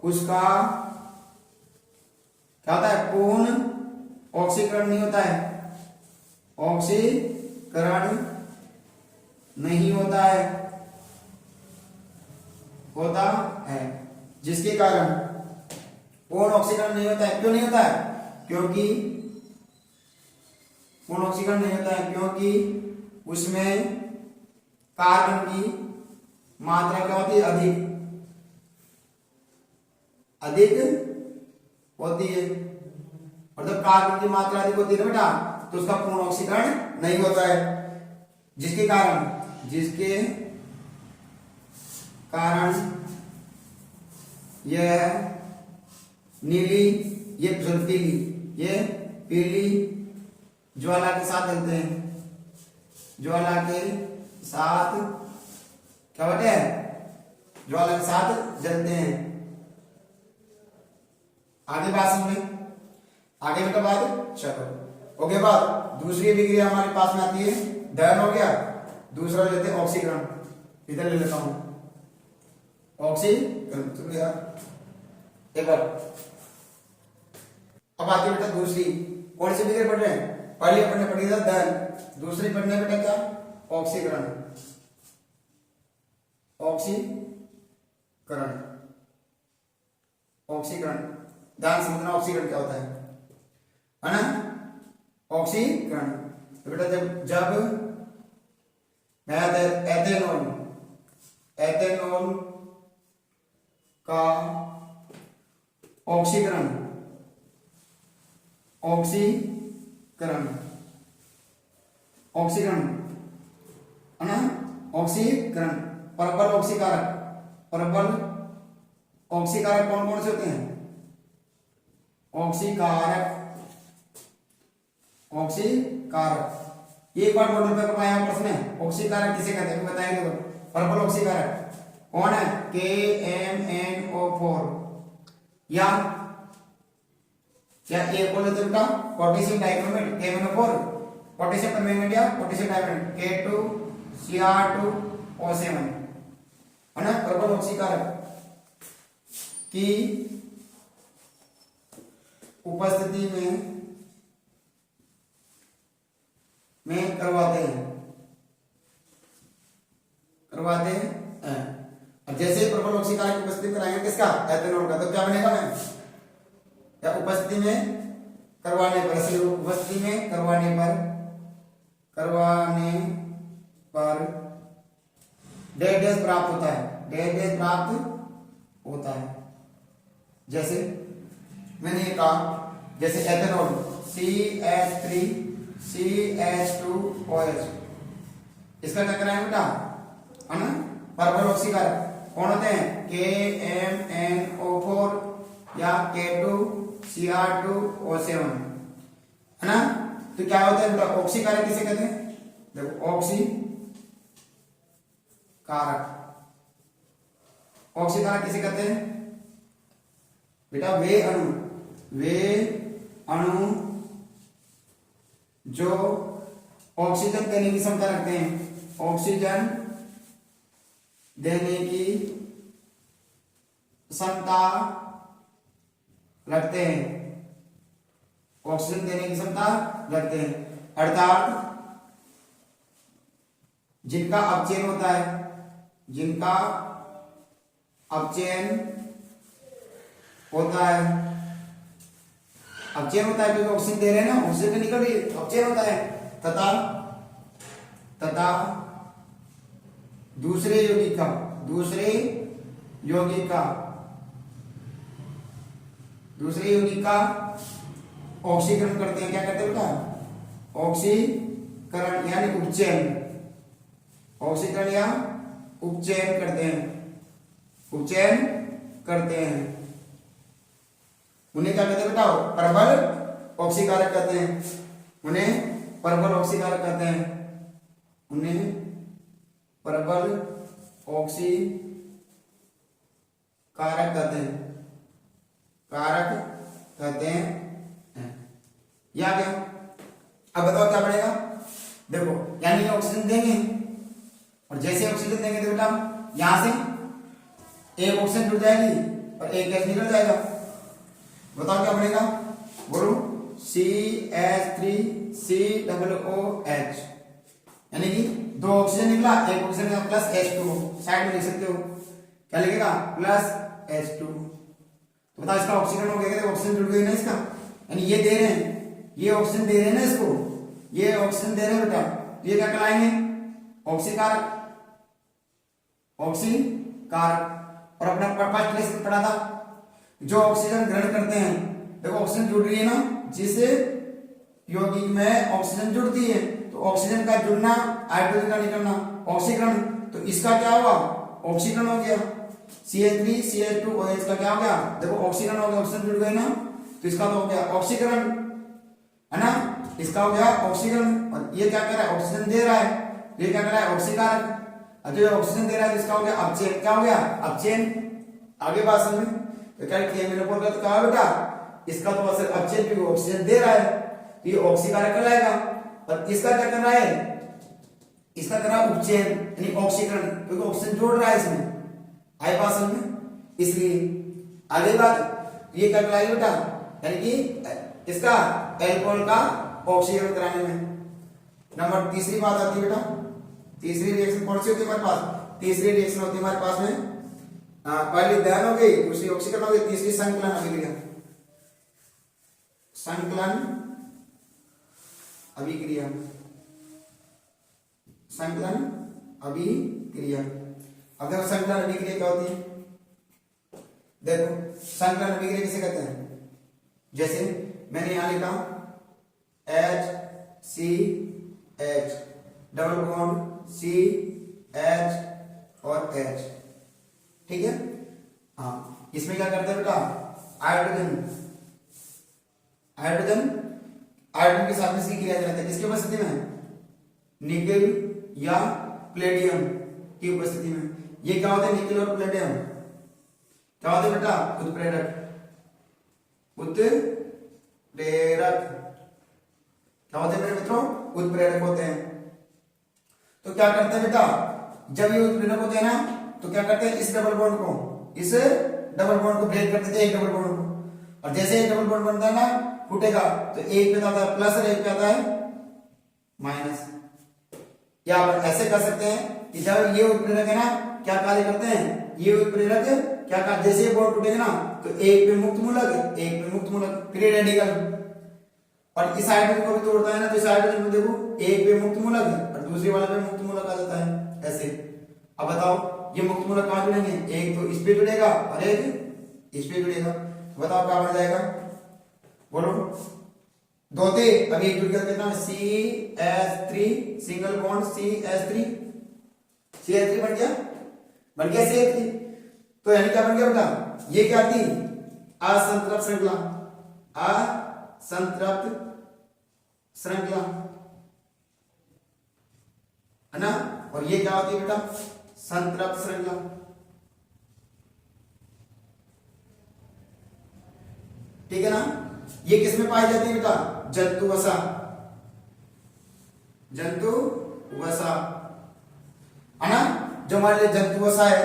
उसका क्या होता है, पूर्ण ऑक्सीकरण नहीं होता है, ऑक्सीकरण नहीं होता है, जिसके कारण पूर्ण ऑक्सीकरण नहीं होता है। क्यों नहीं होता है, क्योंकि पूर्ण ऑक्सीकरण नहीं होता है क्योंकि उसमें कार्बन की मात्रा क्या होती है, अधिक होती है। और जब कार्बन की मात्रा अधिक होती है ना बेटा, तो उसका पूर्ण ऑक्सीकरण नहीं होता है, जिसके कारण यह नीली, ये पीली ज्वाला के साथ जलते हैं, ज्वाला के साथ क्या होते हैं, ज्वाला के साथ जलते हैं। आगे बात समझ में, आगे बेटा बात चलो। ओके, बात दूसरी विक्रिया हमारे पास में आती है, दहन हो गया, दूसरा लेते हैं ऑक्सीकरण, इधर ले लेता हूं ऑक्सीकरण। चलो यार एक बार, अब आती है बेटा दूसरी, कौन सी विक्रिया पढ़ रहे हैं, पहले अपने पढ़ी था दहन, दूसरी पढ़ने बेटा क्या, ऑक्सीकरण, ऑक्सीकरण ध्यान समझना, ऑक्सीकरण क्या होता है ना, ऑक्सीकरण। तो बेटा जब एथेनॉल का ऑक्सीकरण है ना, ऑक्सीकरण, प्रबल ऑक्सीकारक कौन कौन से होते हैं, ऑक्सीकारक एक बार बोर्ड पे आया प्रश्न है, ऑक्सीकारक किसे कहते हैं बताएंगे, प्रबल ऑक्सीकारक कौन है, KMnO4 या क्या एक बोले तो बेटा potassium dichromate KMnO4, potassium permanganate या पोटेशियम डाइक्रोमेट K2Cr2O7 है ना, प्रबल ऑक्सीकारक की उपस्थिति में करवाते हैं। अब जैसे प्रबल ऑक्सीकारक की उपस्थिति में कराएंगे किसका, एथेनॉल का, तो क्या बनेगा मैं, या उपस्थिति में करवाने पर डैश प्राप्त होता है, जैसे मैंने ये कहा, जैसे एथेनॉल CH3CH2OH, इसका क्या कराएंगे बेटा, है ना, प्रबल ऑक्सीकारक कौन होते हैं, KMnO4 या K2Cr2O7 है ना। तो क्या होता है बेटा, ऑक्सीकारक किसे कहते हैं, देखो ऑक्सीकारक किसे कहते हैं बेटा, वे अणु जो ऑक्सीजन देने की क्षमता रखते हैं, ऑक्सीजन देने की क्षमता रखते हैं, अर्थात जिनका अपचयन होता है, क्योंकि ऑक्सीजन दे रहे हैं ना, ऑक्सीजन निकल रही है, अपचयन होता है, तथा दूसरे यौगिका ऑक्सीकरण करते हैं। क्या करते हैं बेटा, ऑक्सीकरण यानी उपचयन, उपचयन करते हैं, उन्हें क्या कहते हैं बेटा, प्रबल ऑक्सीकारक कहते हैं, उन्हें प्रबल ऑक्सीकारक कहते हैं, या क्या, अब बताओ क्या बनेगा, देखो यानी ऑक्सीजन देंगे, और जैसे ऑक्सीजन देंगे तो बेटा यहां से एक ऑक्सीजन जुड़ जाएगी और एक गैस निकल जाएगा। बताओ क्या बनेगा, बोलो CH3COOH, यानी कि दो ऑक्सीजन निकला, एक ऑक्सीजन का प्लस H2 साइड में लिख सकते हो, क्या लिखेगा प्लस H2। तो बताओ इसका ऑक्सीजन हो गया, ऑक्सीजन जुड़ गई ना इसका, यानी ये दे रहे हैं, ये ऑक्सीजन दे रहे हैं ना इसको, ये ऑक्सीजन दे रहे हैं बेटा, तो ये क्या कहलाएंगे ऑक्सीकारक, ऑक्सीकारक। और अपना फर्स्ट लेसन पढ़ा था, जो ऑक्सीजन ग्रहण करते हैं, देखो ऑक्सीजन जुड़ रही है ना, जिससे यौगिक में ऑक्सीजन जुड़ती है, तो ऑक्सीजन का जुड़ना हाइड्रोजन का निकलना ऑक्सीकरण, तो इसका क्या हुआ ऑक्सीकरण हो गया। CH3CH2OH का क्या हो गया, देखो ऑक्सीकरण हो गया, ऑक्सीजन जुड़ गए ना, तो इसका तो हो गया ऑक्सीकरण, है ना, इसका हो गया ऑक्सीकरण। और ये क्या कर रहा है, ऑक्सीजन दे रहा है, ये क्या कर रहा है ऑक्सीकारक। अब जो ऑक्सीजन दे रहा है तो इसका हो गया अपचयन, क्या हो गया अपचयन। आगे बात समझ में, तो क्या KMnO का तो कहा बेटा, इसका तो असर अपचयन, क्योंकि ऑक्सीजन दे रहा है, तो ये ऑक्सीकारक कहलाएगा। और इसका क्या कर रहा है, इसका कर रहा है उपचयन, यानी ऑक्सीकरण, क्योंकि ऑक्सीजन जोड़ रहा है इसमें। आई बात समझ में, इसलिए आगे बात ये क्या कहलाएगा बेटा, यानी कि इसका एल्कोहल का ऑक्सीकरण कराने में। नंबर तीसरी बात आती है बेटा, तीसरी रिएक्शन कौन सी होती है हमारे पास, तीसरी रिएक्शन होती है हमारे पास में, पहली दहन हो गई, दूसरी ऑक्सीकरण हो गई, तीसरी संकलन अभिक्रिया, संकलन अभिक्रिया, संकलन अभिक्रिया। अब देखो संकलन अभिक्रिया क्या होती है, देखो संकलन अभिक्रिया किसे कहते हैं, जैसे मैंने यहां लिखा HCH डबल बॉन्ड CH और H, ठीक है। हाँ, इसमें क्या करते हैं बेटा, हाइड्रोजन, हाइड्रोजन हाइड्रोजन के साथ में इसकी क्रिया कराते हैं, किसकी उपस्थिति में, निकेल या प्लेटियम की उपस्थिति में। ये क्या होते हैं, निकेल और प्लेटियम क्या होते हैं बेटा, उत्प्रेरक, उत्प्रेरक क्या होते हैं मेरे मित्रों, उत्प्रेरक होते हैं। तो क्या करते हैं बेटा, जब ये उत्प्रेरक होते हैं ना, तो क्या करते हैं, इस डबल बॉन्ड को, इस डबल बॉन्ड को ब्रेक कर देते हैं, एक डबल बॉन्ड को, और जैसे एक डबल बॉन्ड बनता है ना, फूटेगा, तो एक पे आता है प्लस और एक पे आता है माइनस। या आप ऐसे कर सकते हैं कि जब ये उत्प्रेरक है ना, क्या कार्य करते हैं, ये उत्प्रेरक क्या कार्य, जैसे ये बॉन्ड टूटेगा ना, तो एक पे मुक्त मूलक, एक पे मुक्त मूलक, फ्री रेडिकल, और इस हाइड्रोजन को भी तोड़ता है ना, तो इस हाइड्रोजन में देखो एक पे मुक्त मूलक और दूसरे वाले पे मुक्त मूलक आ जाता है, ऐसे। अब बताओ ये मुक्त मूलक कहां जुड़ेंगे, एक तो इस पे जुड़ेगा और एक इस पे जुड़ेगा, बताओ क्या बन जाएगा, बोलो दो थे, अभी एक जुड़ गया, कितना CH3 सिंगल बॉन्ड CH3 बन गया, बन गया CH3। तो यानी क्या बन गया बेटा, ये क्या थी, असंतृप्त श्रृंखला, असंतृप्त श्रृंखला, है ना। और ये क्या होती है बेटा, संतृप्त श्रृंखला। ठीक है ना। ये किसमें पाई जाती है बेटा, जंतु वसा, जंतु वसा, है ना। जो हमारे लिए जंतु वसा है,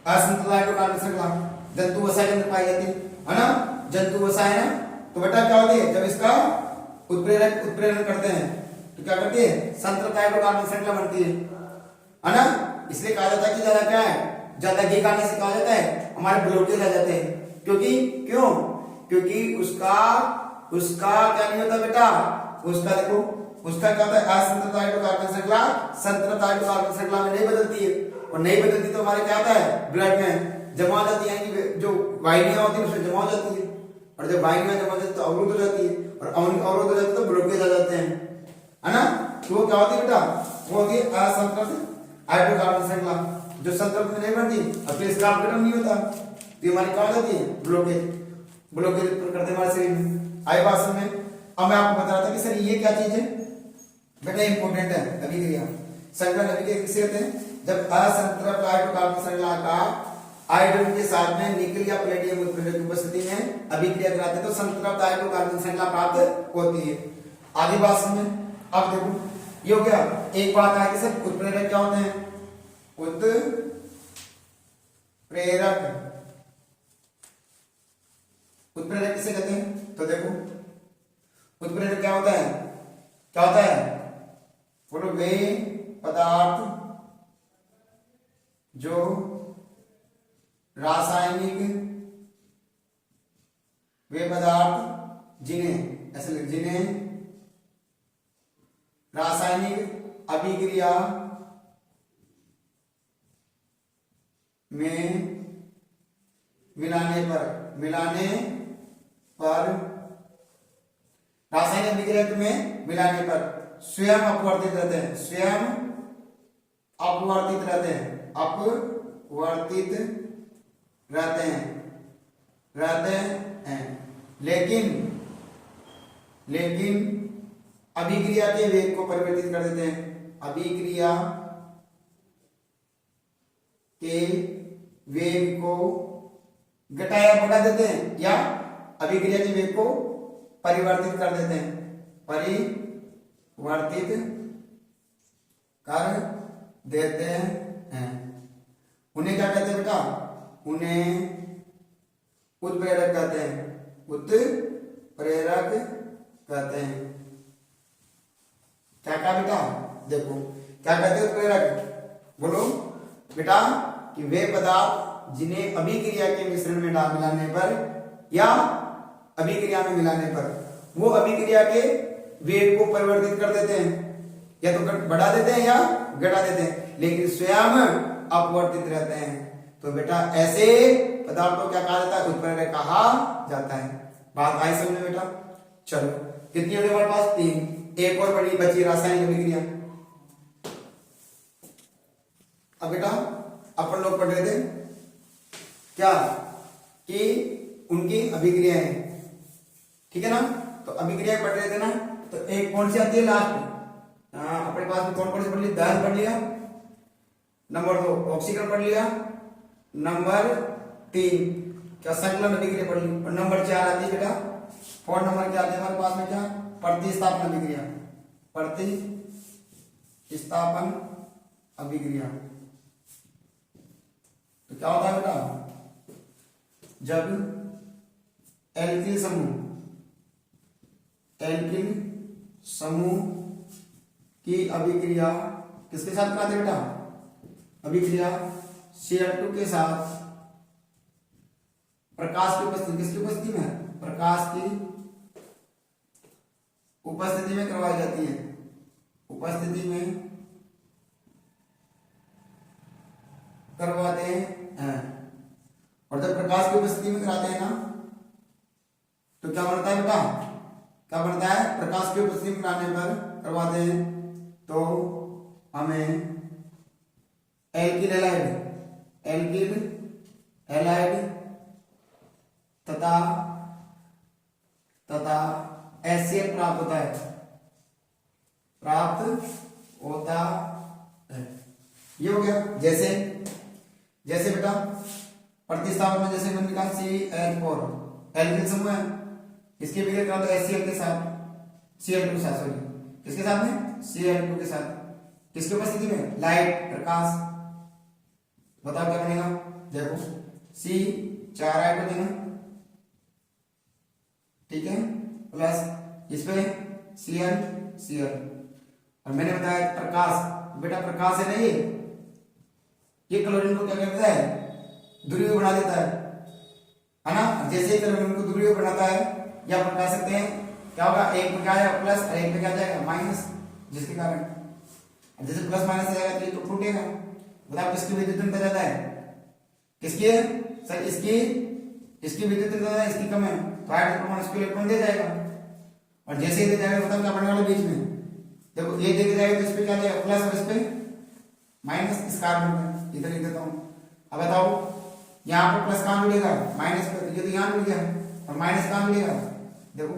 असंतुलित हाइड्रोकार्बन श्रृंखला जंतु वसा के अंदर पाई जाती है ना, जंतु वसा है ना। तो बेटा क्या होती है, जब इसका उत्प्रेरण करते हैं तो क्या करती है, संतृप्त हाइड्रोकार्बन श्रृंखला बनती है ना। इसलिए कहा जाता है कि ज्यादा क्या है, ज्यादा घी खाने से कहा जाता है हमारे ब्लॉकेज आ जाते हैं, क्योंकि क्यों, क्योंकि उसका क्या नहीं होता बेटा, उसका देखो उसका क्या होता है, असंतृप्त हाइड्रोकार्बन श्रृंखला संतृप्त हाइड्रोकार्बन श्रृंखला में नहीं बदलती है, और नहीं बदलती तो हमारे क्या होता है, ब्लड में जमा हो जाती है, यानी जो वाहिनियां होती है उसमें जमा हो जाती है, और जब वाहिनियां जमा हो जाती है तो अवरुद्ध हो जाती है, और अवरुद्ध हो जाती है तो ब्लॉकेज आ जाते हैं, है ना। तो वो क्या होती है बेटा, वो होती है असंतृप्त हाइड्रोकार्बन श्रृंखला, जो संतृप्त में नहीं बनती और फिर इसका अपघटन नहीं होता, तो हमारी क्या हो जाती है, ब्लॉकेज, ब्लॉकेज करते हमारे शरीर में। आई बात समझ में। अब मैं आपको बता रहा था कि सर ये क्या चीज है बेटा, इंपॉर्टेंट है अभिक्रिया। संकलन अभिक्रिया किसे कहते हैं, जब असंतृप्त हाइड्रोकार्बन श्रृंखला का हाइड्रोजन के साथ में निकल या प्लेटियम उत्प्रेरक की उपस्थिति में अभिक्रिया कराते हैं तो संतृप्त हाइड्रोकार्बन श्रृंखला प्राप्त होती है। आगे बात समझ। अब देखो ये हो गया, एक बात है कि सर उत्प्रेरक क्या होते हैं, उत्प्रेरक उत्प्रेरक। उत्प्रेरक किसे कहते हैं? तो देखो उत्प्रेरक क्या होता है? क्या होता है? बोलो, वे पदार्थ जो रासायनिक, वे पदार्थ जिन्हें, ऐसे लिख, जिन्हें रासायनिक अभिक्रिया में मिलाने पर रासायनिक अभिक्रिया में मिलाने पर स्वयं अपवर्तित रहते हैं, स्वयं अपवर्तित रहते हैं, अपवर्तित रहते हैं, लेकिन अभिक्रिया के वेग को परिवर्तित कर देते हैं, अभिक्रिया के वेग को घटाया बढ़ा देते हैं, या अभिक्रिया के वेग को परिवर्तित कर देते हैं, परिवर्तित कर देते हैं। उन्हें क्या कहते हैं बेटा? उन्हें उत्प्रेरक कहते हैं, उत्प्रेरक कहते हैं। क्या कहा बेटा? देखो क्या कहते हैं उत्प्रेरक? बोलो बेटा कि वे पदार्थ जिन्हें अभिक्रिया के मिश्रण में मिलाने पर या अभिक्रिया में मिलाने पर वो अभिक्रिया के वेग को परिवर्तित कर देते हैं, या तो बढ़ा देते हैं या घटा देते हैं, लेकिन स्वयं अपवर्तित रहते हैं। तो बेटा ऐसे पदार्थ को क्या कहा जाता है? उत्प्रेरक कहा जाता है। बात आई समझ में बेटा? चलो कितनी हो गई हमारे पास? 3। एक और बड़ी बची रासायनिक अभिक्रिया। अब बेटा अपन लोग पढ़ रहे थे क्या कि उनकी अभिक्रियाएं, ठीक है ना? तो अभिक्रिया पढ़ रहे थे ना, तो एक कौन सी आती है लास्ट? अपने पास में कौन सी पढ़ ली? दहन पढ़ लिया, नंबर 2 ऑक्सीकरण पढ़ लिया, नंबर 3 क्या संकलन अभिक्रिया पढ़ ली, और नंबर 4 आती है बेटा 4 नंबर क्या आती है हमारे पास में? क्या? प्रतिस्थापन अभिक्रिया, प्रतिस्थापन अभिक्रिया। तो क्या होता है बेटा? जब एल्किल समूह की अभिक्रिया किसके साथ कराते बेटा? अभिक्रिया Cl2 के साथ प्रकाश की उपस्थिति, किसकी उपस्थिति में? प्रकाश की उपस्थिति में करवाई जाती है, उपस्थिति में करवाते हैं। और जब प्रकाश की उपस्थिति में कराते हैं ना, तो क्या बनता है बेटा? क्या बनता है? प्रकाश की उपस्थिति में कराने पर करवाते हैं तो हमें एल्किल हैलाइड तथा HCl प्राप्त होता है। ये हो गया। जैसे बेटा प्रतिस्थापन में जैसे मैंने कहा Cl4 एल्किल समूह है, इसके विक्रिया करा तो HCl के साथ, Cl2 के साथ, सॉरी किसके साथ में? Cl2 के साथ, किसकी उपस्थिति में? लाइट, प्रकाश। बताओ क्या बनेगा? देखो C4 हाइड्रोजन, ठीक है, प्लस इस पे Cl और मैंने बताया प्रकाश, बेटा प्रकाश है नहीं, ये क्लोरीन को क्या करता है? ध्रुवीय बना देता है ना? जैसे ही क्लोरीन को ध्रुवीय बनाता है, या अपन कह सकते हैं क्या होगा? एक में क्या आएगा प्लस और एक में क्या जाएगा माइनस, जिसके कारण जैसे प्लस माइनस जाएगा तो ये तो फूटेगा। बताओ किसकी विद्युत ऋणात्मकता ज्यादा है? किसकी है सर? इसकी विद्युत ऋणात्मकता इसकी कम है, तो हाइड्रोजन परमाणु इसको इलेक्ट्रॉन दे जाएगा। और जैसे ही दे जाएगा बताओ क्या बनने वाला बीच में? देखो ये दे जाएगा तो इस पे क्या जाएगा? प्लस, और इस पे माइनस, इस कार्बन पे इधर लिख देता हूं। अब बताओ यहाँ पे प्लस कहां मिलेगा? माइनस पे, ये तो यहाँ मिल गया, और माइनस कहां मिलेगा? देखो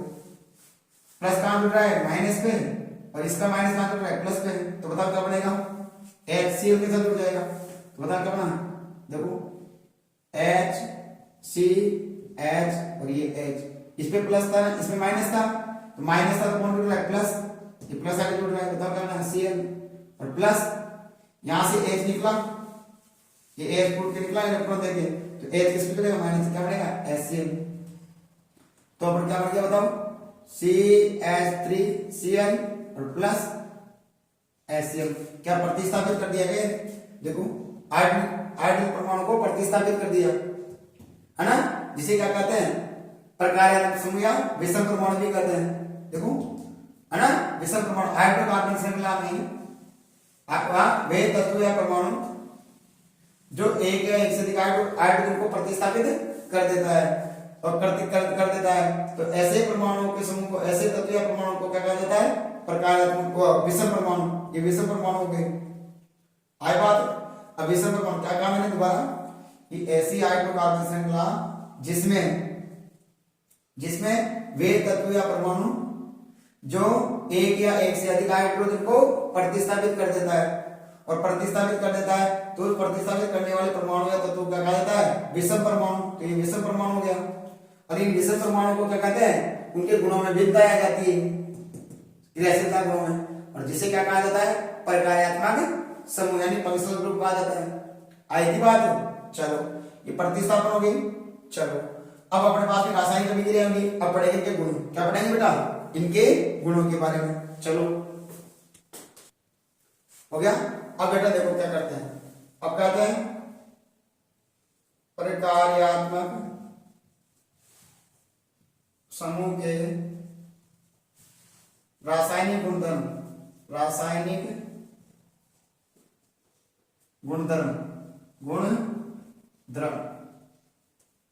प्लस कहां मिल रहा है? माइनस पे, और इसका माइनस कहां मिल रहा है? प्लस पे। तो बताओ क्या बनेगा? HCl के साथ जुड़ जाएगा। तो बताओ क्या बना? देखो HCH और ये H, इस पे प्लस था, इसमें माइनस था, तो माइनस था तो कौन जुड़ रहा है? प्लस, ये प्लस आगे जुड़ रहा है। बताओ क्या बना? Cl और प्लस, यहां से H निकला, ये H फूट के निकला इलेक्ट्रॉन देके, तो H किस पे चलेगा, माइनस क्या बनेगा HCl। तो अपन क्या बन गया बताओ, CH3Cl और प्लस HCl। क्या प्रतिस्थापित कर दिया गया, देखो हाइड्रोजन परमाणु को प्रतिस्थापित कर दिया, है ना, जिसे क्या कहते हैं प्रकार्यात्मक समूह या विषम परमाणु भी कहते हैं। देखो है ना, विषम परमाणु हाइड्रोकार्बन श्रृंखला में वे तत्व या परमाणु जो एक या एक से अधिक हाइड्रोजन को प्रतिस्थापित कर देता है और कर देता है, तो ऐसे परमाणुओं के समूह को, ऐसे तत्व या परमाणु को क्या कहा जाता है, प्रकार्यात्मक विषम परमाणु। ये विषम परमाणु हो गए। आई बात, अब विषम परमाणु क्या कहा मैंने दोबारा, कि ऐसी हाइड्रोकार्बन श्रृंखला जिसमें वे तत्व या परमाणु जो एक या एक से अधिक हाइड्रोजन को प्रतिस्थापित कर देता है, और प्रतिस्थापित कर देता है तो प्रतिस्थापित करने वाले परमाणु या तत्व क्या कहा जाता है, विषम परमाणु। तो ये विषम परमाणु हो गया। और इन विषम परमाणु को क्या कहते हैं, उनके गुणों में भिन्नता आ जाती है, क्रियाशीलता गुणों में, और जिसे क्या कहा जाता है, प्रकार्यात्मक समूह यानी फंक्शनल ग्रुप कहा जाता है। आई थी बात। चलो ये प्रतिस्थापन हो गई। चलो अब अपने पास में रासायनिक अभिक्रिया होगी। अब पढ़ेंगे इनके गुण। क्या पढ़ेंगे बेटा, इनके गुणों के बारे में। चलो हो गया। अब बेटा देखो क्या करते हैं, अब कहते हैं प्रकार्यात्मक समूह के रासायनिक गुणधर्म, रासायनिक गुणधर्म,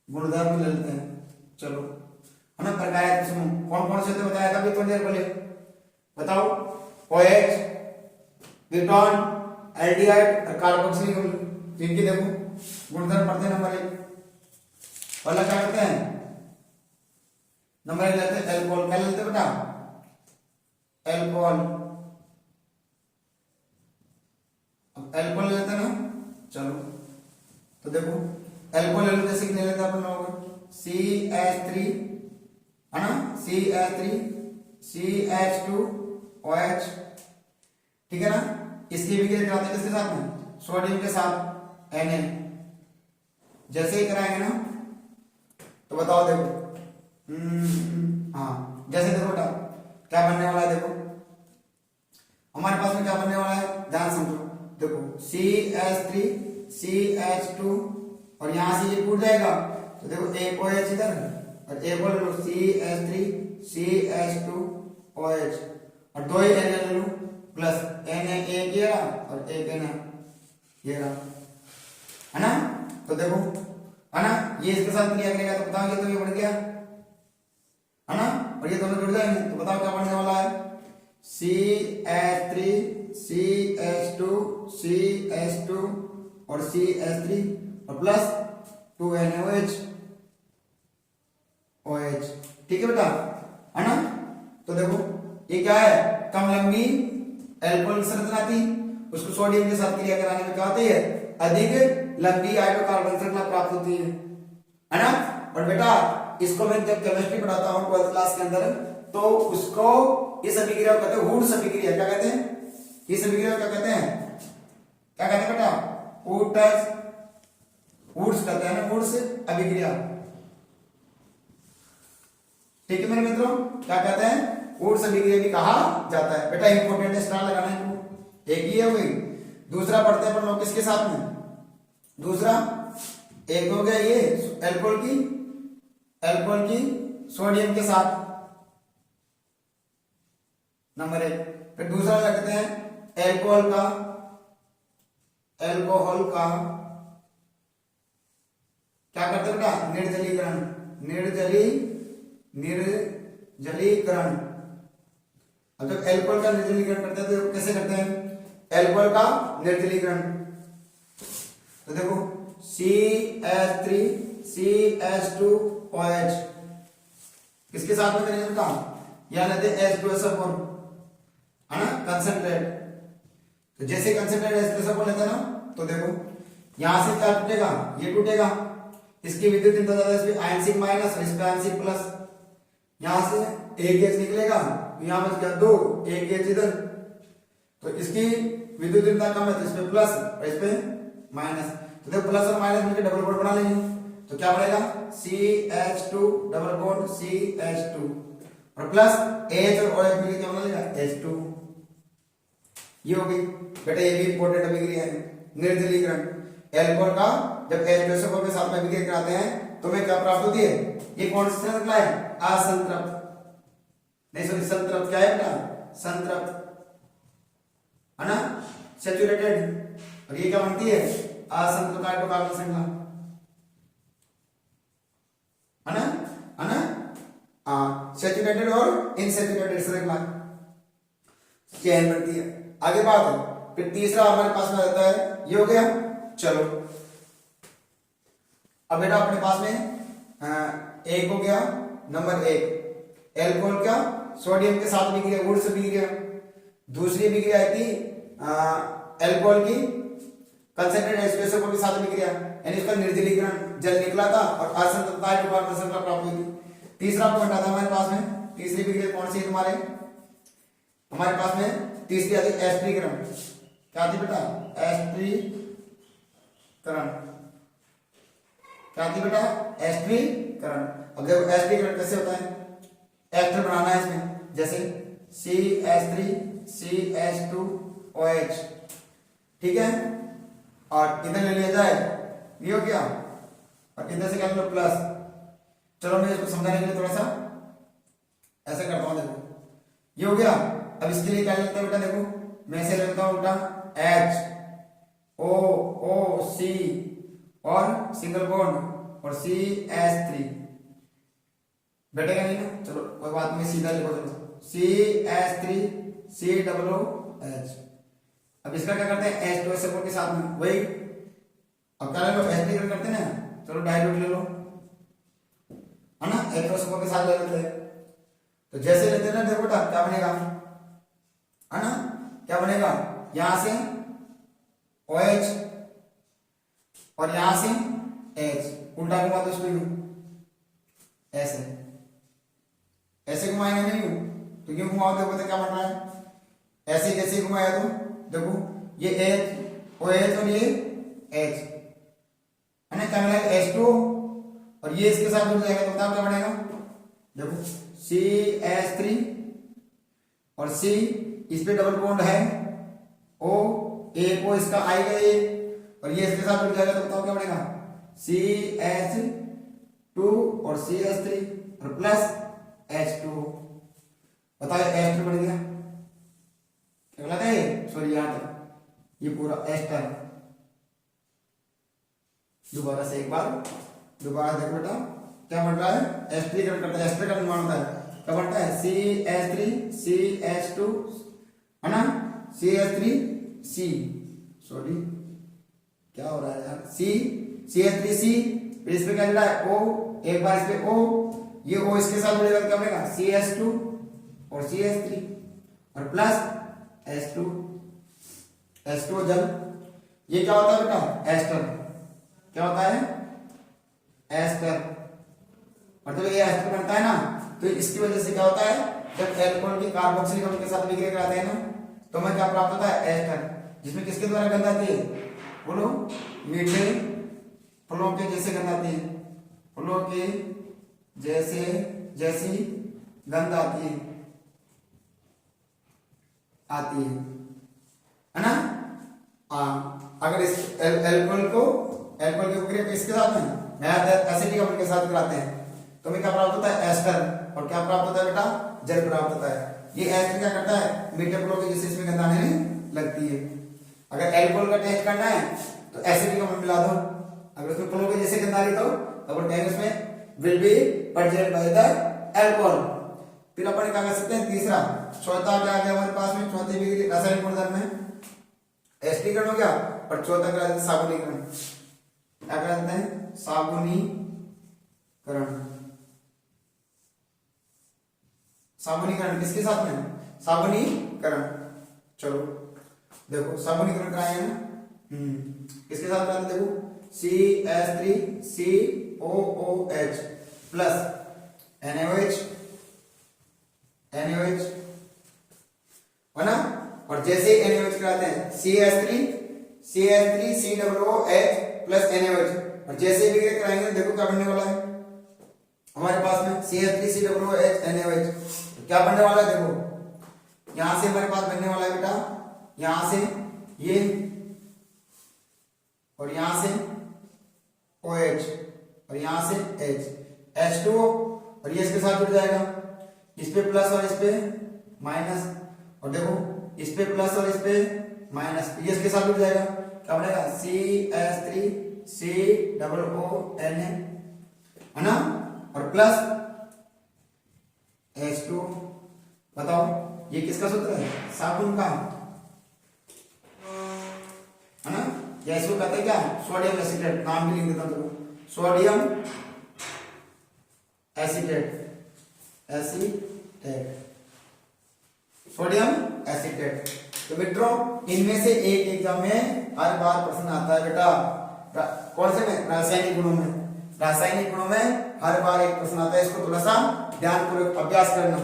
गुणधर्म ले लेते हैं। चलो है ना, प्रकार्यात्मक समूह कौन कौन से थे बताया था अभी थोड़ी देर पहले, बताओ। OH, कीटोन, एल्डिहाइड और कार्बोक्सिलिक अम्ल। इनकी देखो गुणधर्म पढ़ते हैं। नंबर 1 पहला क्या करते हैं, नंबर 1 लेते हैं एल्कोहल। क्या लेते हैं बेटा, एल्कोहल। अब एल्कोहल लेते हैं ना। चलो तो देखो एल्कोहल ले लो, जैसे कि ले लेते हैं अपन लोग CH3 है ना, CH3 CH2OH, ठीक है ना। इसकी विक्रिया कराते हैं किसके साथ में, सोडियम के साथ Na। जैसे ही कराएंगे ना तो बताओ देखो, हाँ जैसे देखो बेटा क्या बनने वाला है, देखो हमारे पास में क्या बनने वाला है, ध्यान समझो। देखो CH3 CH2 और यहां से ये टूट जाएगा, तो देखो एक OH इधर और एक और ले लो CH3 CH2OH और दो ही Na ले लो प्लस Na एक ये रहा और एक Na ये रहा, है ना। तो देखो है ना, ये इसके साथ क्रिया करेगा तो बताओ, ये तो ये बढ़ गया है ना, और ये दोनों जुड़ जाएंगे तो बताओ क्या बनने वाला है, CH3 CH2 CH2 और CH3 और प्लस 2NaOH OH, ठीक है बेटा, है ना। तो देखो ये क्या है, कम लंबी एल्कोहल संरचना थी, उसको सोडियम के साथ क्रिया कराने में क्या होती है, अधिक लंबी हाइड्रोकार्बन श्रृंखला प्राप्त होती है ना। और बेटा इसको मैं जब केमिस्ट्री पढ़ाता हूं 12th क्लास के अंदर, तो उसको इस अभिक्रिया को कहते हैं वुड्स अभिक्रिया। क्या कहते हैं, इस अभिक्रिया को क्या कहते हैं, क्या कहते हैं बेटा, वुड्स कहते हैं ना, वुड्स अभिक्रिया। ठीक है मेरे मित्रों, क्या कहते हैं, वुड्स अभिक्रिया भी कहा जाता है। बेटा इंपॉर्टेंट स्टार लगाना है, एक ही है वही। दूसरा पढ़ते हैं अपन लोग किसके साथ में, दूसरा एक हो गया ये एल्कोहल की सोडियम के साथ, नंबर 1। फिर दूसरा लगते हैं एल्कोहल का क्या करते हैं बेटा, निर्जलीकरण। अब जब एल्कोहल का निर्जलीकरण करते हैं तो कैसे करते हैं, एल्कोहल का निर्जलीकरण, तो देखो CH3 CH2OH किसके साथ में करेंगे बेटा, यहां लेते हैं H2SO4 है ना, कंसंट्रेट। तो जैसे कंसंट्रेट H2SO4 लेते हैं ना, तो देखो यहां से क्या टूटेगा, ये टूटेगा, इसकी विद्युत तीव्रता ज्यादा, इसमें आंशिक माइनस और इसमें आंशिक प्लस, यहां से एक H निकलेगा, यहां बच गया 2, एक H इधर, तो इसकी विद्युत तीव्रता कम है तो इसमें प्लस और इसमें माइनस, तो देखो प्लस और माइनस मिलकर डबल बॉन्ड बना लेंगे, तो क्या बनेगा CH2 डबल बॉन्ड CH2 और प्लस H और OH मिलकर क्या बना लेगा H2। ये हो गई बेटा, ये भी इंपॉर्टेंट अभिक्रिया है। निर्जलीकरण, एल्कोहल का जब H2SO4 के साथ में अभिक्रिया कराते हैं तो हमें क्या प्राप्त होती है, ये कौन सी श्रेणिक है, असंतृप्त, नहीं सॉरी संतृप्त, क्या है बेटा संतृप्त, है ना, सैचुरेटेड, और ये क्या बनती है असंतृप्त हाइड्रोकार्बन श्रृंखला, है ना, है ना, हाँ सैचुरेटेड और इनसैचुरेटेड श्रृंखला चेन बनती है। आगे बात है, फिर तीसरा हमारे पास में रहता है, ये हो गया। चलो अब बेटा अपने पास में एक हो गया, नंबर एक एल्कोहल का सोडियम के साथ अभिक्रिया, गुड़ से अभिक्रिया। दूसरी अभिक्रिया आई थी एल्कोहल की कंसंट्रेटेड H2SO4 के साथ अभिक्रिया, यानी इसका निर्जलीकरण, जल निकला था और असंतृप्त हाइड्रोकार्बन श्रृंखला प्राप्त हुई थी। तीसरा पॉइंट आता है हमारे पास में, तीसरी अभिक्रिया कौन सी है तुम्हारे, हमारे पास में तीसरी आती है एस्टरीकरण। क्या आती बेटा एस्टरीकरण, क्या आती बेटा एस्टरीकरण। अब देखो एस्टरीकरण कैसे होता है, एस्टर बनाना है इसमें, जैसे CH3 CH2OH, ठीक है, और इधर ले लिया जाए, ये हो गया, और इधर से क्या लो प्लस। चलो मैं इसको समझाने के लिए थोड़ा सा ऐसे करता हूं, देखो ये हो गया। अब इसके लिए क्या लेते हैं बेटा, देखो मैं ऐसे लेता हूं बेटा HOOC और सिंगल बॉन्ड और CH3, बैठेगा नहीं ना, चलो कोई बात नहीं, सीधा लिखो, चलो CH3 COOH। अब इसका क्या करते हैं H2SO4 के साथ में वही, अब क्या ले लो एस्टरीकरण करते हैं ना, चलो डाइल्यूट ले लो, है ना, H2SO4 के साथ ले लेते हैं। तो जैसे लेते हैं ना, देखो बेटा क्या बनेगा, है ना, क्या बनेगा, यहां से OH और यहां से H, उल्टा घुमा दो इसको, ऐसे ऐसे घुमाएंगे नहीं तो क्यों घुमाओ, देखो तो क्या बन रहा है, ऐसे जैसे घुमाया तो देखो ये H OH और ये H, है ना, क्या मिलेगा H2 और ये इसके साथ जुड़ जाएगा तो बताओ क्या बनेगा, देखो CH3 और C, इस पे डबल बॉन्ड है O, एक O इसका आएगा ये, और ये इसके साथ जुड़ जाएगा तो बताओ क्या बनेगा CH2 और CH3 और प्लस H2, बताओ H2 बन गया, क्या गलत है, सॉरी याद है, ये पूरा एस्टर। दोबारा से एक बार दोबारा देखो बेटा क्या बन रहा है, एस्टरीकरण करता है, एस्टर का निर्माण होता है, क्या बनता है CH3 CH2, है ना, CH3C, सॉरी क्या हो रहा है यार, CH3C, फिर इस पे क्या मिला है O, एक बार इस पे O, ये O इसके साथ जुड़ेगा तो क्या बनेगा CH2 और CH3 और प्लस H2, H2 जल, ये क्या होता है बेटा एस्टर, क्या होता है एस्टर, मतलब ये एस्टर बनता है ना, तो इसकी वजह से क्या होता है, जब एल्कोहल की कार्बोक्सिलिक अम्ल के साथ अभिक्रिया कराते हैं ना, तो हमें क्या प्राप्त होता है एस्टर, जिसमें किसके द्वारा गंध आती है, बोलो मीठे फलों के जैसे गंध आती है, फलों के जैसे जैसी गंध आती है ना, अगर इस एल्कोहल की अभिक्रिया किसके साथ में एसिटिक अम्ल के साथ कराते हैं तो हमें क्या प्राप्त होता है एस्टर, और क्या प्राप्त होता है बेटा जल प्राप्त होता है। ये एस्टर क्या करता है, मीठे फलों के जैसे इसमें गंध आने लगती है। अगर एल्कोहल का टेस्ट करना है तो एसिटिक अम्ल मिला दो, अगर उसमें फलों के जैसे गंध आ रही तो वो टेस्ट उसमें will be present by the alcohol. फिर अपन क्या कर सकते हैं, तीसरा चौथा क्या आ गया हमारे पास में, चौथी भी रासायनिक गुणधर्म में एस्टरीकरण हो गया, और चौथा क्या है साबुनीकरण, क्या कहते हैं साबुनीकरण। साबुनीकरण किसके साथ में, साबुनीकरण, चलो देखो साबुनीकरण कराए हैं, किसके साथ कराते हैं, देखो CH3 COOH प्लस NaOH है ना, और जैसे NaOH कराते हैं CH3 COOH प्लस NaOH। और जैसे भी कराएंगे देखो क्या बनने वाला है हमारे पास में CH3COOH NaOH। तो क्या बनने वाला है देखो यहां से हमारे पास बनने वाला है बेटा यहां से ये और यहां से OH और यहां से H H2O और ये इसके साथ जुड़ जाएगा इस पे प्लस और इस पे माइनस और देखो इस पे प्लस और इस पे माइनस ये इसके साथ जुड़ जाएगा क्या बनेगा CH3COONA है ना और प्लस H2 बताओ ये किसका सूत्र है साबुन का है ना या इसको कहते हैं क्या सोडियम एसीटेट नाम भी लिख देता हूं सोडियम एसीटेट सोडियम एसीटेट। तो मित्रों इनमें से एक एग्जाम में हर बार प्रश्न आता है बेटा कौन से में रासायनिक गुणों में हर बार एक प्रश्न आता है इसको थोड़ा सा ध्यानपूर्वक अभ्यास करना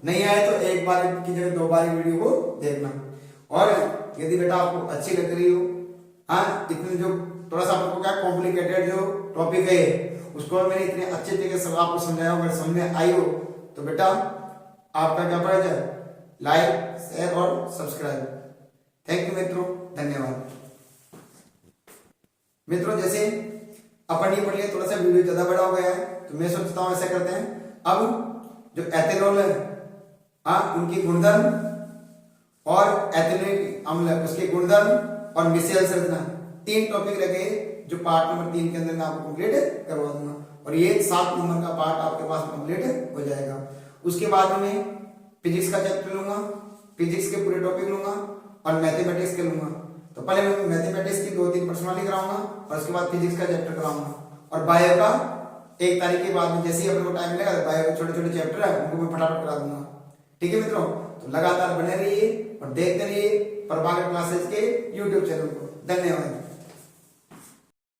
नहीं आए तो एक बार की जगह 2 बार वीडियो को देखना और यदि बेटा आपको अच्छी लग रही हो हाँ इतने जो थोड़ा सा आपको क्या कॉम्प्लिकेटेड जो टॉपिक है उसको मैंने इतने अच्छे तरीके से आपको समझाया अगर समझ में आई हो तो बेटा आपका क्या पड़ा जाए लाइक शेयर और सब्सक्राइब। थैंक यू मित्रों धन्यवाद। मित्रों जैसे अपन ये पढ़ लिया थोड़ा सा वीडियो ज्यादा बड़ा हो गया है तो मैं सोचता हूँ ऐसा करते हैं अब जो एथेनॉल है हाँ उनकी गुणधर्म और एथेनॉलिक अम्ल उसके गुणधर्म और मिसेल संरचना 3 टॉपिक लगे जो पार्ट नंबर 3 के अंदर मैं आपको कंप्लीट करवा दूंगा और ये 7 नंबर का पार्ट आपके पास कंप्लीट हो जाएगा। उसके बाद में फिजिक्स का चैप्टर लूंगा फिजिक्स के पूरे टॉपिक लूंगा और मैथमेटिक्स के लूंगा। तो पहले मैं मैथमेटिक्स की 2-3 पर्सनली कराऊंगा और उसके बाद फिजिक्स का चैप्टर कराऊंगा और बायो का 1 तारीख के बाद में जैसे ही अपने को टाइम मिलेगा बायो के छोटे-छोटे चैप्टर है उनको मैं फटाफट करा दूंगा। ठीक है मित्रों तो लगातार बने रहिए और देखते रहिए प्रभाकर क्लासेस के YouTube चैनल को। धन्यवाद।